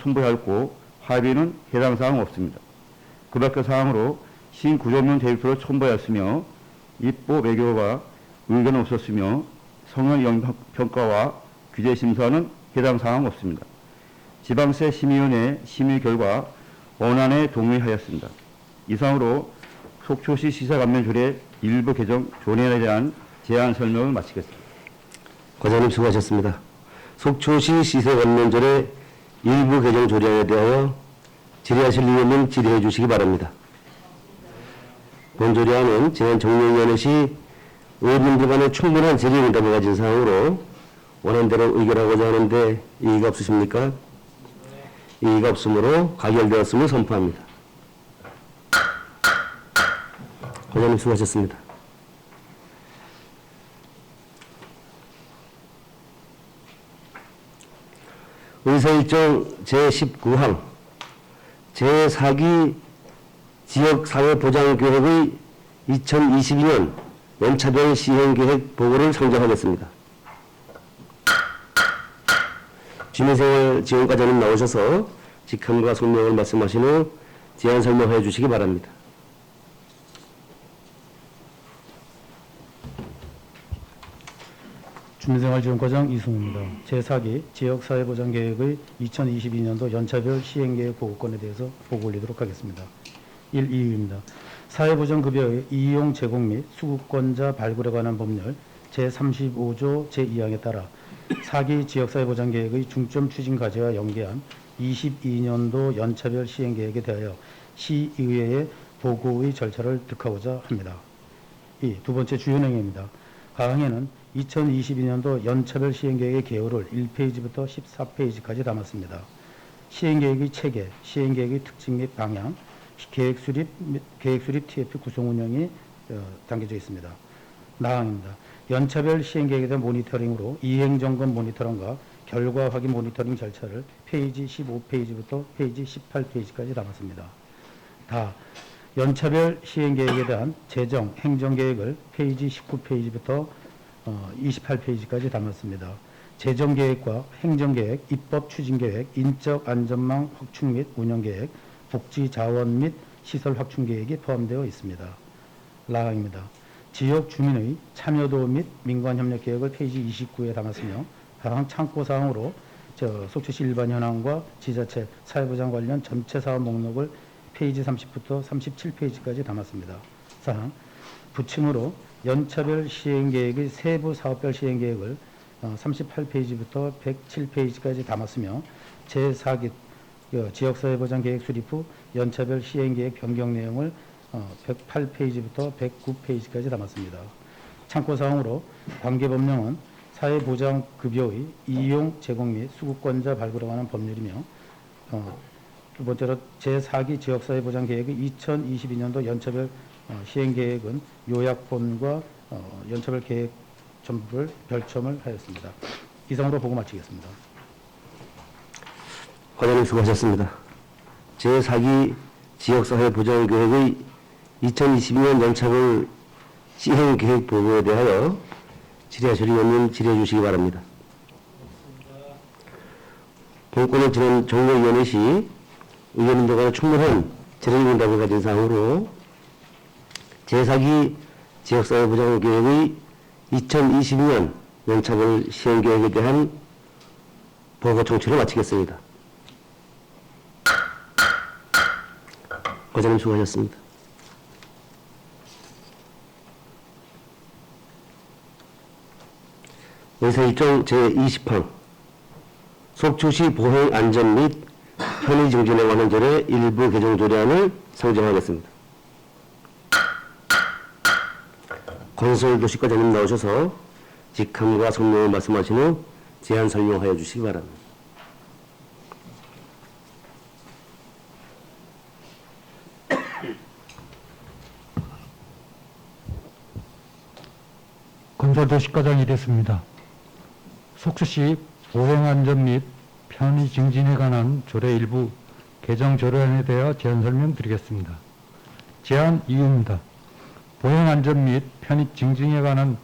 첨부하였고 합의는 해당 사항 없습니다. 그 밖의 사항으로 신구조명 대입표를 첨부하였으며 입법 외교가 의견 없었으며 성형 영평가와 규제 심사는 해당 사항 없습니다. 지방세 심의위원회 심의 결과 원안에 동의하였습니다. 이상으로 속초시 시사감면조례 일부 개정 조례안에 대한 제안 설명을 마치겠습니다. 과장님 수고하셨습니다. 속초시 시세감면조례 일부 개정 조례안에 대하여 질의하실 의원은 질의해 주시기 바랍니다. 본 조례안은 지난 정례위원회 시 의원님들 간에 충분한 질의응답을 가진 사항으로 원안대로 의결하고자 하는데 이의가 없으십니까? 이의가 없으므로 가결되었음을 선포합니다. 과장님 수고하셨습니다. 의사일정 제19항 제4기 지역사회보장계획의 2022년 연차별 시행계획 보고를 상정하겠습니다. 주민생활지원과장님 나오셔서 직함과 성명을 말씀하신 후 제안 설명해 주시기 바랍니다. 주민생활지원과장 이승우입니다. 제4기 지역사회보장계획의 2022년도 연차별 시행계획 보고건에 대해서 보고 올리도록 하겠습니다. 1. 이유입니다. 사회보장급여의 이용 제공 및 수급권자 발굴에 관한 법률 제35조 제2항에 따라 4기 지역사회보장계획의 중점 추진 과제와 연계한 22년도 연차별 시행계획에 대하여 시의회의 보고의 절차를 득하고자 합니다. 2. 두 번째 주요 내용입니다. 가항에는 2022년도 연차별 시행계획의 개요를 1페이지부터 14페이지까지 담았습니다. 시행계획의 체계, 시행계획의 특징 및 방향, 계획수립 TF 구성 운영이 담겨져 있습니다. 나항입니다. 연차별 시행계획에 대한 모니터링으로 이행점검 모니터링과 결과 확인 모니터링 절차를 페이지 15페이지부터 페이지 18페이지까지 담았습니다. 다 연차별 시행계획에 대한 재정, 행정계획을 페이지 19페이지부터 28페이지까지 담았습니다. 재정계획과 행정계획, 입법 추진계획, 인적 안전망 확충 및 운영계획, 복지자원 및 시설 확충계획이 포함되어 있습니다. 라항입니다. 지역 주민의 참여도 및 민관협력계획을 페이지 29에 담았으며 해당 참고사항으로 속초시 일반 현황과 지자체, 사회보장 관련 전체 사업 목록을 페이지 30부터 37페이지까지 담았습니다. 사항, 부침으로 연차별 시행계획의 세부 사업별 시행계획을 38페이지부터 107페이지까지 담았으며 제4기 지역사회보장계획 수립 후 연차별 시행계획 변경 내용을 108페이지부터 109페이지까지 담았습니다. 참고사항으로 관계법령은 사회보장급여의 이용, 제공 및 수급권자 발굴에 관한 법률이며 두 번째로 제4기 지역사회보장계획의 2022년도 연차별 시행계획은 요약본과 연차별 계획 전부를 별첨을 하였습니다. 이상으로 보고 마치겠습니다. 과장님 수고하셨습니다. 제4기 지역사회보장계획의 2022년 연차별 시행계획 보고에 대하여 질의하실 의원님 질의해 주시기 바랍니다. 본권은 지난 정례위원회 시 의원님들 간의 충분한 질의응답을 가진 사항으로 제4기 지역사회보장계획의 2022년 연차별 시행계획에 대한 보고 청취를 마치겠습니다. 과장님 수고하셨습니다. 의사일정 제20항 속초시 보행 안전 및 편의 증진에 관한 절의 일부 개정 조례안을 상정하겠습니다. 건설도시과장님 나오셔서 직함과 성명을 말씀하신 후 제안 설명하여 주시기 바랍니다. 건설도시과장이 됐습니다. 속초시 보행안전 및 편의 증진에 관한 조례 일부 개정 조례안에 대하여 제안 설명드리겠습니다. 제안 이유입니다. 보행안전 및 편의 증진에 관한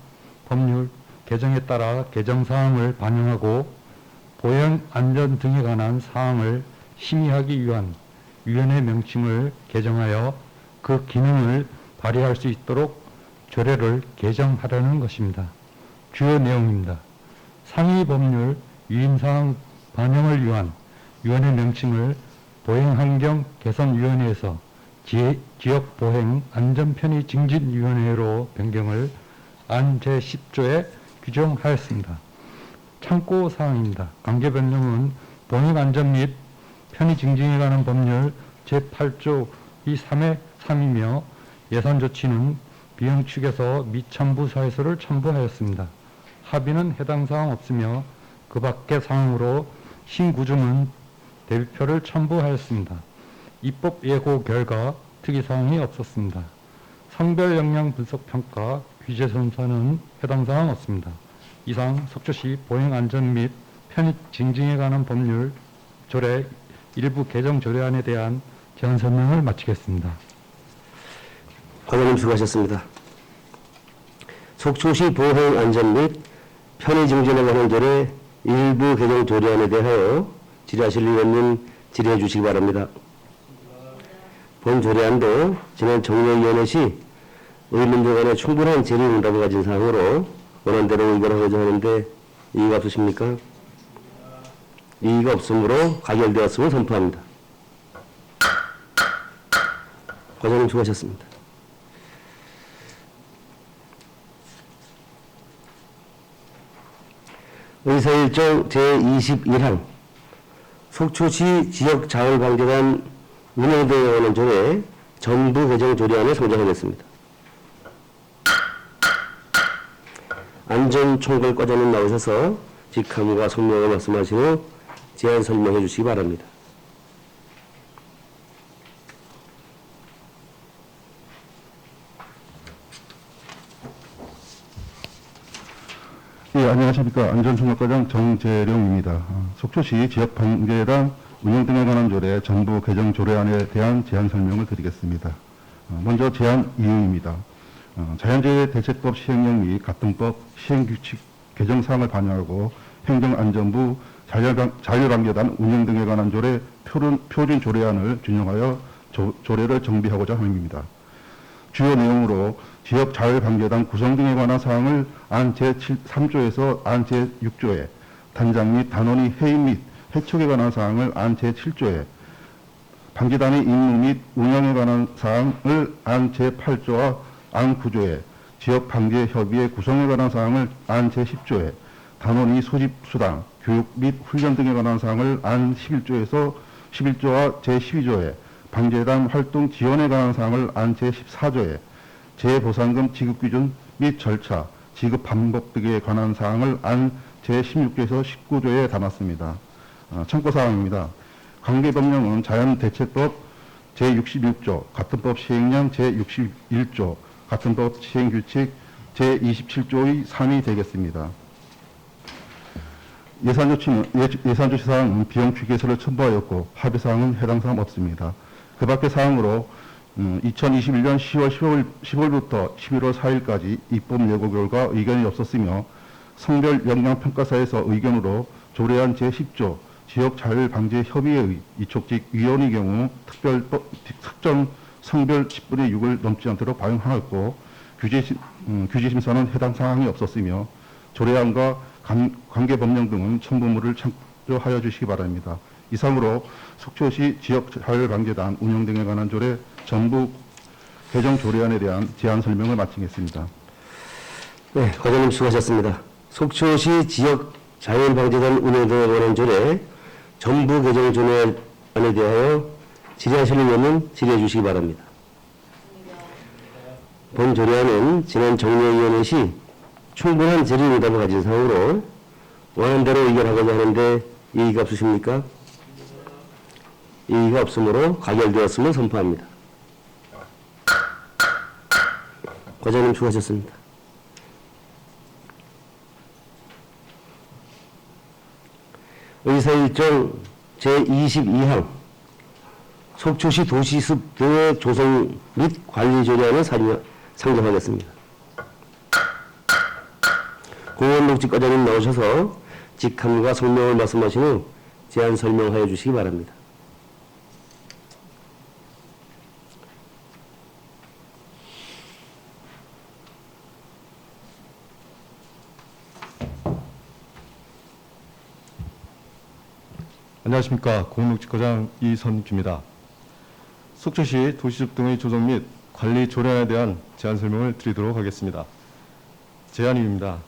법률 개정에 따라 개정사항을 반영하고 보행안전 등에 관한 사항을 심의하기 위한 위원회 명칭을 개정하여 그 기능을 발휘할 수 있도록 조례를 개정하려는 것입니다. 주요 내용입니다. 상위 법률 유인사항 반영을 위한 위원회 명칭을 보행환경개선위원회에서 지역보행안전편의 증진위원회로 변경을 안 제10조에 규정하였습니다. 참고사항입니다. 관계변경은 보행안전 및 편의 증진에 관한 법률 제8조 이 3의 3이며 예산조치는 비용 측에서 미첨부 사유서를 첨부하였습니다. 합의는 해당 사항 없으며 그 밖의 사항으로 신구조문 대비표를 첨부하였습니다. 입법 예고 결과 특이사항이 없었습니다. 성별 역량 분석 평가 규제 선사는 해당 사항 없습니다. 이상 속초시 보행안전 및 편의 증진에 관한 법률 조례 일부 개정 조례안에 대한 제안 설명을 마치겠습니다. 과장님 수고하셨습니다. 속초시 보행안전 및 편의 증진에 관한 조례 일부 개정 조례안에 대하여 질의하실 의원님 질의해 주시기 바랍니다. 본 조례안도 지난 정례위원회 시 의원님들 간에 충분한 질의응답을 가진 사항으로 원안대로 의결하고자 하는데 이의가 없으십니까? 이의가 없으므로 가결되었음을 선포합니다. 과장님 수고하셨습니다. 의사일정 제21항 속초시 지역자율방재단 운영대회에 관한 조례 전부 개정 조례안을 상정하겠습니다. 안전총괄과장님 나오셔서 직함과 성명을 말씀하신 후 제안 설명해 주시기 바랍니다. 예, 안녕하십니까. 안전총괄과장 정재룡입니다. 속초시 지역방재단 운영 등에 관한 조례 정부 개정 조례안에 대한 제안 설명을 드리겠습니다. 먼저 제안 이유입니다. 자연재해 대책법 시행령 및 가등법 시행규칙 개정 사항을 반영하고 행정안전부 자율방재단 운영 등에 관한 조례 표준 조례안을 준용하여 조례를 정비하고자 함입니다. 주요 내용으로 지역 자율방재단 구성 등에 관한 사항을 안 제3조에서 안 제6조에, 단장 및 단원의 해임 및 해촉에 관한 사항을 안 제7조에, 방재단의 임무 및 운영에 관한 사항을 안 제8조와 안 9조에, 지역 방재 협의회 구성에 관한 사항을 안 제10조에, 단원의 소집 수당, 교육 및 훈련 등에 관한 사항을 안 11조에서 11조와 제12조에, 방재단 활동 지원에 관한 사항을 안 제14조에, 재보상금 지급 기준 및 절차, 지급 방법 등에 관한 사항을 안 제16조에서 19조에 담았습니다. 참고사항입니다. 관계법령은 자연대책법 제66조, 같은 법 시행령 제61조, 같은 법 시행규칙 제27조의 3이 되겠습니다. 예산조치 사항은 비용추계서를 첨부하였고 합의사항은 해당 사항 없습니다. 그 밖의 사항으로 2021년 10월 10월부터 11월 4일까지 입법 예고 결과 의견이 없었으며 성별 역량평가사에서 의견으로 조례안 제10조 지역자율방재협의회의 이촉직 위원의 경우 특정 성별 10분의 6을 넘지 않도록 반영하였고 규제심사는 해당 사항이 없었으며 조례안과 관계법령 등은 첨부물을 참조하여 주시기 바랍니다. 이상으로 속초시 지역자율방재단 운영 등에 관한 조례 정부 개정 조례안에 대한 제안 설명을 마치겠습니다. 네, 과장님 수고하셨습니다. 속초시 지역자율방재단 운영 등에 관한 조례 정부 개정 조례안에 대하여 질의하실 의원은 질의해 주시기 바랍니다. 본 조례안은 지난 정례위원회 시 충분한 질의응답을 가진 사항으로 원안대로 의결하고자 하는데 이의가 없으십니까? 이의가 없으므로 가결되었음을 선포합니다. 과장님 수고하셨습니다. 의사일정 제22항 속초시 도시숲 등의 조성 및 관리 조례안을 상정하겠습니다. 공원복지과장님 나오셔서 직함과 성명을 말씀하신 후 제안 설명하여 주시기 바랍니다. 안녕하십니까. 공원복지과장 이선규입니다. 속초시 도시숲 등의 조성 및 관리 조례안에 대한 제안 설명을 드리도록 하겠습니다. 제안입니다.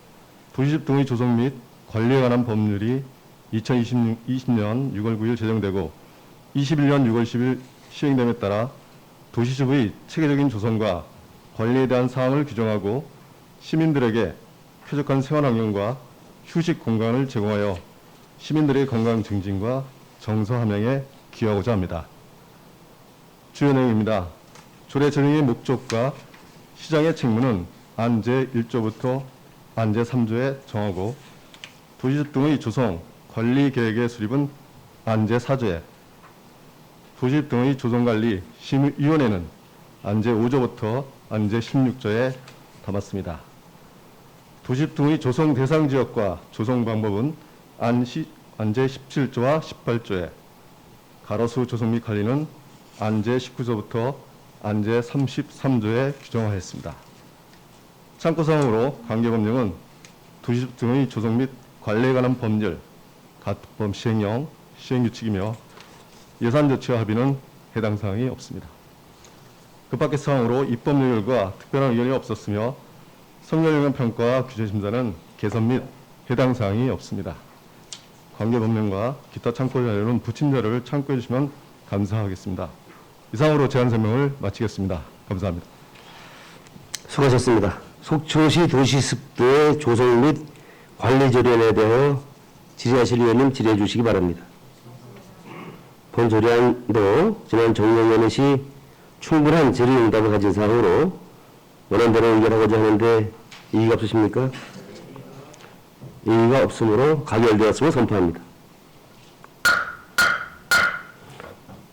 도시숲 등의 조성 및 관리에 관한 법률이 2020년 6월 9일 제정되고 21년 6월 10일 시행됨에 따라 도시숲의 체계적인 조성과 관리에 대한 사항을 규정하고 시민들에게 쾌적한 생활환경과 휴식 공간을 제공하여 시민들의 건강 증진과 정서 함양에 기여하고자 합니다. 주요 내용입니다. 조례 제정의 목적과 시장의 책무는 안 제1조부터 안 제3조에 정하고 도시숲 등의 조성, 관리 계획의 수립은 안 제4조에, 도시숲 등의 조성관리 심의위원회는 안 제5조부터 안 제16조에 담았습니다. 도시숲 등의 조성 대상 지역과 조성 방법은 안 제17조와 18조에, 가로수 조성 및 관리는 안 제19조부터 안 제33조에 규정하였습니다. 참고사항으로 관계법령은 도시숲 등의 조성 및 관리에 관한 법률, 가등법 시행령, 시행규칙이며 예산조치와 합의는 해당 사항이 없습니다. 그 밖의 사항으로 입법 요결과 특별한 의견이 없었으며 성별영향 평가와 규제심사는 개선 및 해당 사항이 없습니다. 관계법령과 기타 참고 자료는 부침 자료를 참고해 주시면 감사하겠습니다. 이상으로 제안 설명을 마치겠습니다. 감사합니다. 수고하셨습니다. 속초시 도시숲의 조성 및 관리 조례안에 대하여 질의하실 의원님 질의해 주시기 바랍니다. 본 조례안도 지난 정례위원회 시 충분한 질의응답을 가진 사항으로 원안대로 의결하고자 하는데 이의가 없으십니까? 이의가 없으므로 가결되었음을 선포합니다.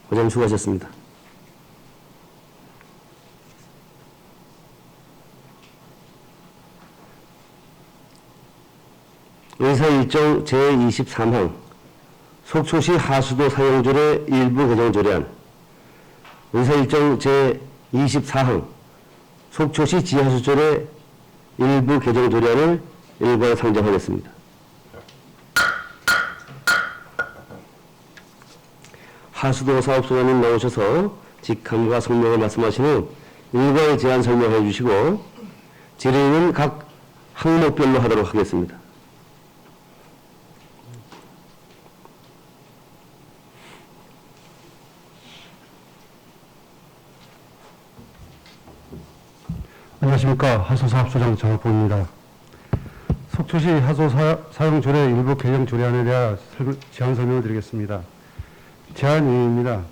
고생 수고하셨습니다. 의사일정 제23항 속초시 하수도 사용조례 일부 개정 조례안 의사일정 제24항 속초시 지하수조례 일부 개정 조례안을 일괄 상정하겠습니다. 하수도 사업소장님 나오셔서 직함과 성명을 말씀하신 후 일괄 제안 설명해 주시고 질의는 각 항목별로 하도록 하겠습니다. 안녕하십니까. 하수사업소장 정학봉입니다. 속초시 하수 사용조례 일부 개정 조례안에 대한 제안 설명을 드리겠습니다. 제안입니다.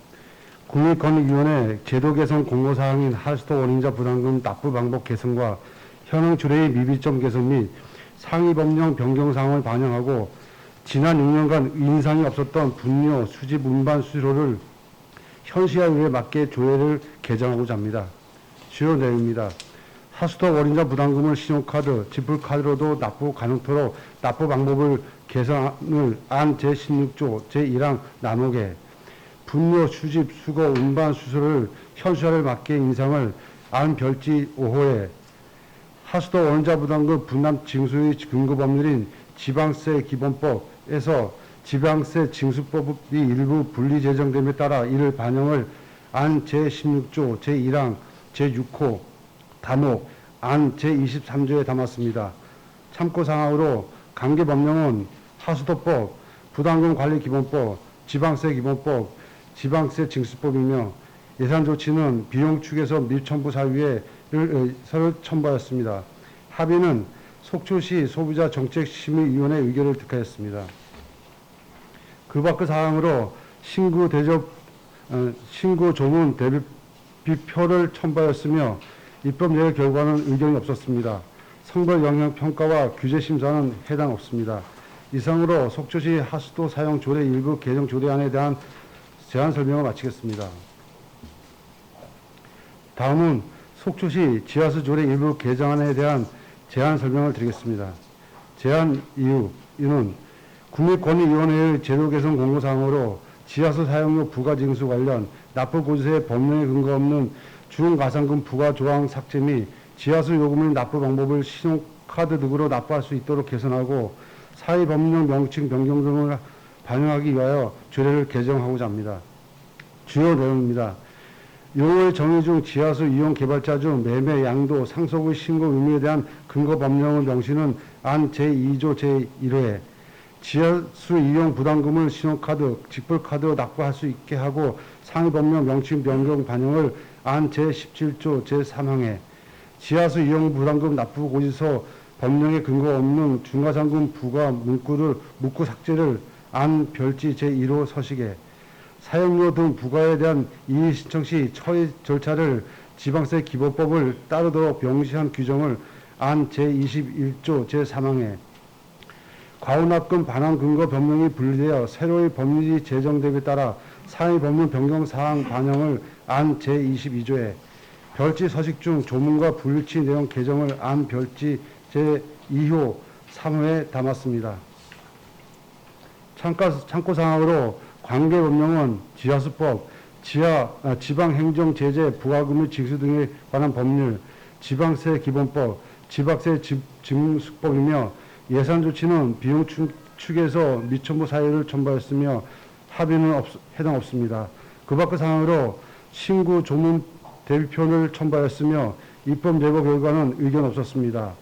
국민권익위원회 제도 개선 공고사항인 하수도 원인자 부담금 납부 방법 개선과 현행 조례의 미비점 개선 및 상위 법령 변경 사항을 반영하고 지난 6년간 인상이 없었던 분뇨, 수집, 운반 수수료를 현시화에 맞게 조례를 개정하고자 합니다. 주요 내용입니다. 하수도 원인자 부담금을 신용카드, 지불카드로도 납부 가능토록 납부 방법을 개선을 안 제16조 제1항 나누게 분뇨, 수집, 수거, 운반 수수료를 현시화를 맞게 인상을 안 별지 5호에 하수도 원인자 부담금 분담 징수의 근거 법률인 지방세 기본법에서 지방세 징수법이 일부 분리 제정됨에 따라 이를 반영을 안 제16조 제1항 제6호 다목 안 제23조에 담았습니다. 참고사항으로 관계법령은 하수도법, 부담금관리기본법, 지방세기본법, 지방세 징수법이며 예산조치는 비용축에서 밀정부 사유에 서를 첨부하였습니다. 합의는 속초시 소비자정책심의위원회 의견을 득하였습니다. 그 밖의 사항으로 신고 조문 대비표를 첨부하였으며 입법 예외 결과는 의견이 없었습니다. 성별 영향 평가와 규제 심사는 해당 없습니다. 이상으로 속초시 하수도 사용 조례 일부 개정 조례안에 대한 제안 설명을 마치겠습니다. 다음은 속초시 지하수 조례 일부 개정안에 대한 제안 설명을 드리겠습니다. 제안 이유는 국민권익위원회의 제도 개선 공고사항으로 지하수 사용료 부과 징수 관련 납부 고지서에 법령에 근거 없는 중가상금 부과 조항 삭제 및 지하수 요금의 납부 방법을 신용카드 등으로 납부할 수 있도록 개선하고 사회 법령 명칭 변경 등을 반영하기 위하여 조례를 개정하고자 합니다. 주요 내용입니다. 용어의 정의 중 지하수 이용 개발자 중 매매, 양도, 상속의 신고 의무에 대한 근거 법령의 명시는 안 제2조 제1호에 지하수 이용 부담금을 신용카드, 직불카드로 납부할 수 있게 하고 상위 법령 명칭 변경 반영을 안 제17조 제3항에 지하수 이용 부담금 납부 고지서 법령에 근거 없는 중과상금 부과 문구 삭제를 안 별지 제1호 서식에 사용료 등 부과에 대한 이의 신청 시 처리 절차를 지방세 기본법을 따르도록 명시한 규정을 안 제21조 제3항에 과후납금 반환 근거 법령이 분리되어 새로의 법률이 제정됨에 따라 상위 법률 변경 사항 반영을 안 제22조에 별지 서식 중 조문과 불일치 내용 개정을 안 별지 제2호 3호에 담았습니다. 참고사항으로 관계법령은 지하수법, 지방행정제재, 부과금의 징수 등에 관한 법률, 지방세 기본법, 지방세 징수법이며 예산조치는 비용축에서 미천부 사유를 첨부하였으며 합의는 해당 없습니다. 그 밖의 사항으로 신고 조문 대비표를 첨부하였으며 입법 예고 결과는 의견 없었습니다.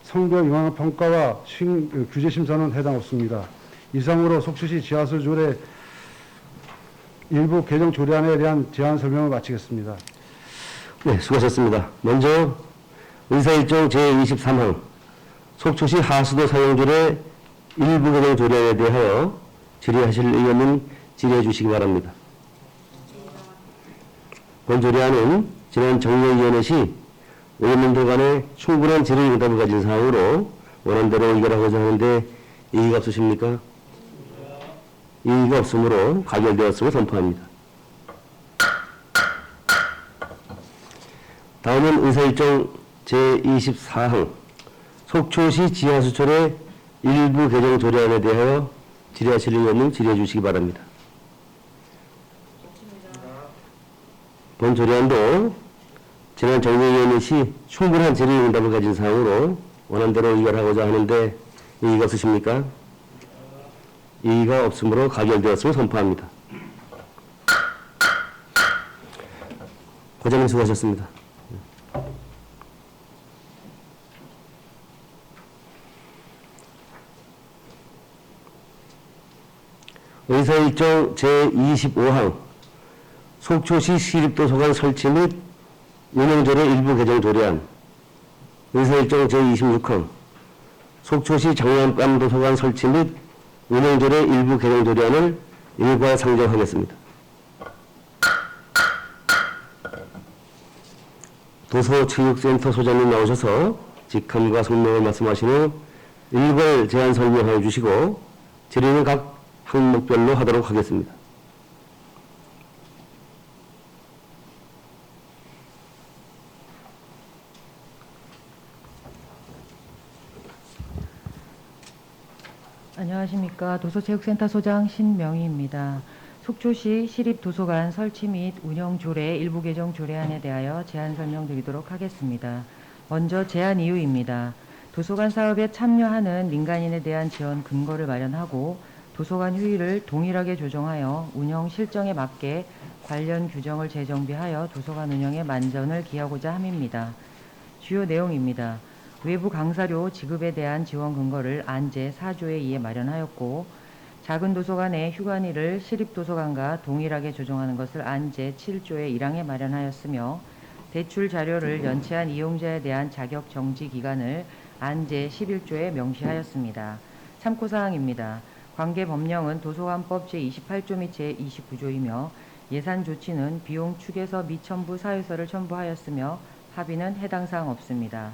성별 영향 평가와 규제 심사는 해당 없습니다. 이상으로 속초시 지하수 조례 일부 개정 조례안에 대한 제안 설명을 마치겠습니다. 네, 수고하셨습니다. 먼저 의사일정 제23항 속초시 하수도 사용조례 일부 개정 조례안에 대하여 질의하실 의원은 질의해 주시기 바랍니다. 본 조례안은 지난 정례위원회 시 의원님들 간에 충분한 질의 응답을 가진 사항으로 원안대로 의결하고자 하는데 이의가 없으십니까? 이의가 없으므로 가결되었음을 선포합니다. 다음은 의사일정 제24항 속초시 지하수철의 일부 개정 조례안에 대하여 질의하실 일 없는 질의해 주시기 바랍니다. 본 조례안도 지난 정례위원회 시 충분한 질의 응답을 가진 사항으로 원안대로 의결하고자 하는데 이의가 없으십니까? 이의가 없으므로 가결되었음을 선포합니다. 고장님 수고하셨습니다. 의사일정 제25항 속초시 시립도서관 설치 및 운영조례 일부 개정 조례안 의사일정 제26항 속초시 장난감 도서관 설치 및 운영조례 일부 개정 조례안을 일괄 상정하겠습니다. 도서체육센터 소장님 나오셔서 직함과 성명을 말씀하신 후 일괄 제안 설명해 주시고 질의는 각 항목별로 하도록 하겠습니다. 안녕하십니까. 도서체육센터 소장 신명희입니다. 속초시 시립도서관 설치 및 운영 조례 일부 개정 조례안에 대하여 제안 설명드리도록 하겠습니다. 먼저 제안 이유입니다. 도서관 사업에 참여하는 민간인에 대한 지원 근거를 마련하고 도서관 휴일을 동일하게 조정하여 운영 실정에 맞게 관련 규정을 재정비하여 도서관 운영에 만전을 기하고자 함입니다. 주요 내용입니다. 외부 강사료 지급에 대한 지원 근거를 안제 4조에 의해 마련하였고 작은 도서관의 휴관일을 시립도서관과 동일하게 조정하는 것을 안제 7조의 1항에 마련하였으며 대출 자료를 연체한 이용자에 대한 자격 정지 기간을 안제 11조에 명시하였습니다. 참고사항입니다. 관계 법령은 도서관법 제28조 및 제29조이며 예산 조치는 비용 축에서 미첨부 사유서를 첨부하였으며 합의는 해당 사항 없습니다.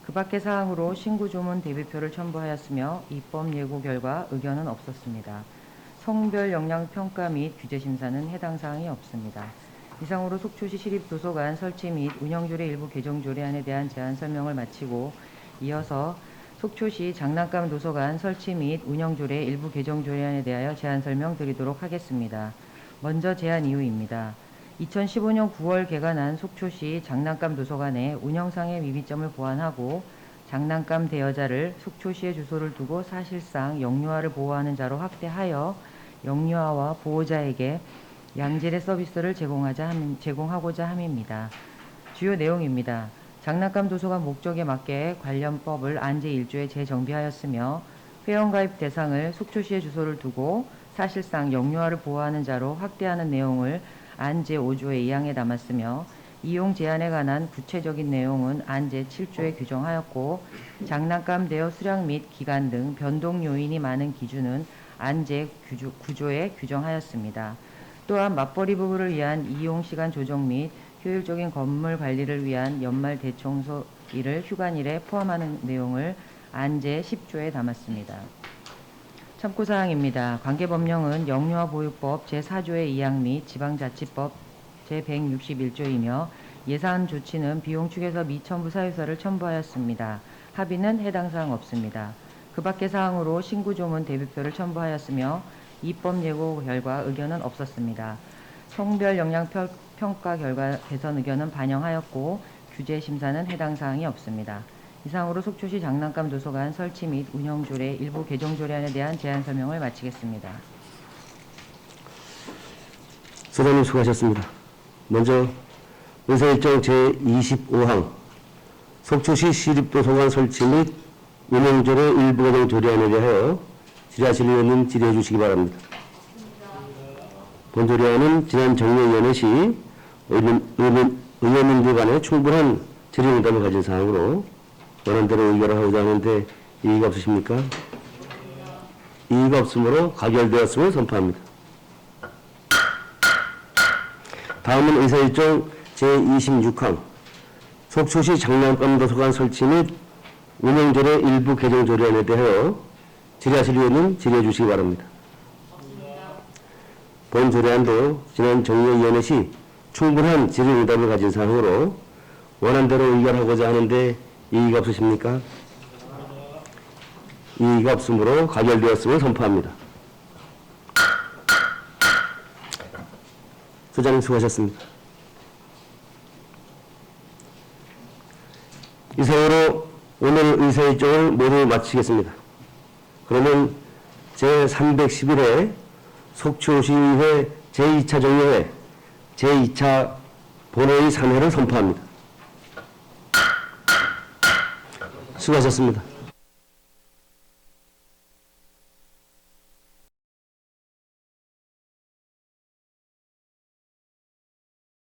그 밖의 사항으로 신구조문 대비표를 첨부하였으며 입법 예고 결과 의견은 없었습니다. 성별 역량 평가 및 규제 심사는 해당 사항이 없습니다. 이상으로 속초시 시립도서관 설치 및 운영조례 일부 개정 조례안에 대한 제안 설명을 마치고 이어서 속초시 장난감 도서관 설치 및 운영조례 일부 개정 조례안에 대하여 제안 설명드리도록 하겠습니다. 먼저 제안 이유입니다. 2015년 9월 개관한 속초시 장난감 도서관의 운영상의 미비점을 보완하고 장난감 대여자를 속초시에 주소를 두고 사실상 영유아를 보호하는 자로 확대하여 영유아와 보호자에게 양질의 서비스를 제공하고자 함입니다. 주요 내용입니다. 장난감 도서관 목적에 맞게 관련법을 안제 1조에 재정비하였으며 회원가입 대상을 속초시에 주소를 두고 사실상 영유아를 보호하는 자로 확대하는 내용을 안제 5조의 2항에 담았으며 이용 제한에 관한 구체적인 내용은 안제 7조에 규정하였고 장난감 대여 수량 및 기간 등 변동 요인이 많은 기준은 안제 9조에 규정하였습니다. 또한 맞벌이 부부를 위한 이용시간 조정 및 효율적인 건물 관리를 위한 연말 대청소 일을 휴관일에 포함하는 내용을 안제 10조에 담았습니다. 참고사항입니다. 관계법령은 영유아보육법 제4조의 2항 및 지방자치법 제161조이며 예산 조치는 비용 축에서 미첨부 사유서를 첨부하였습니다. 합의는 해당 사항 없습니다. 그 밖의 사항으로 신구조문 대비표를 첨부하였으며 입법 예고 결과 의견은 없었습니다. 성별 역량 평가 결과 개선 의견은 반영하였고 규제 심사는 해당 사항이 없습니다. 이상으로 속초시 장난감 도서관 설치 및 운영조례 일부 개정 조례안에 대한 제안 설명을 마치겠습니다. 소장님 수고하셨습니다. 먼저 의사일정 제25항 속초시 시립도서관 설치 및 운영조례 일부 개정 조례안에 대하여 질의하실 일 없는 질의해 주시기 바랍니다. 본 조례안은 지난 정례위원회 시 의원님들 간에 충분한 질의 응답을 가진 사항으로 원안대로 의결하고자 하는데 이의가 없으십니까? 이의가 없으므로 가결되었음을 선포합니다. 다음은 의사일정 제26항 속초시 장난감 도서관 설치 및 운영조례 일부 개정 조례안에 대하여 질의하실 의원은 질의해 주시기 바랍니다. 본 조례안도 지난 정례위원회 시 충분한 질의응답을 가진 사항으로 원안대로 의결하고자 하는데 이의가 없으십니까? 이의가 없으므로 가결되었음을 선포합니다. 소장님 수고하셨습니다. 이상으로 오늘 의사 일정을 모두 마치겠습니다. 그러면 제311회 속초시의회 제2차 정례회 제2차 본회의 3회를 선포합니다. 수고하셨습니다.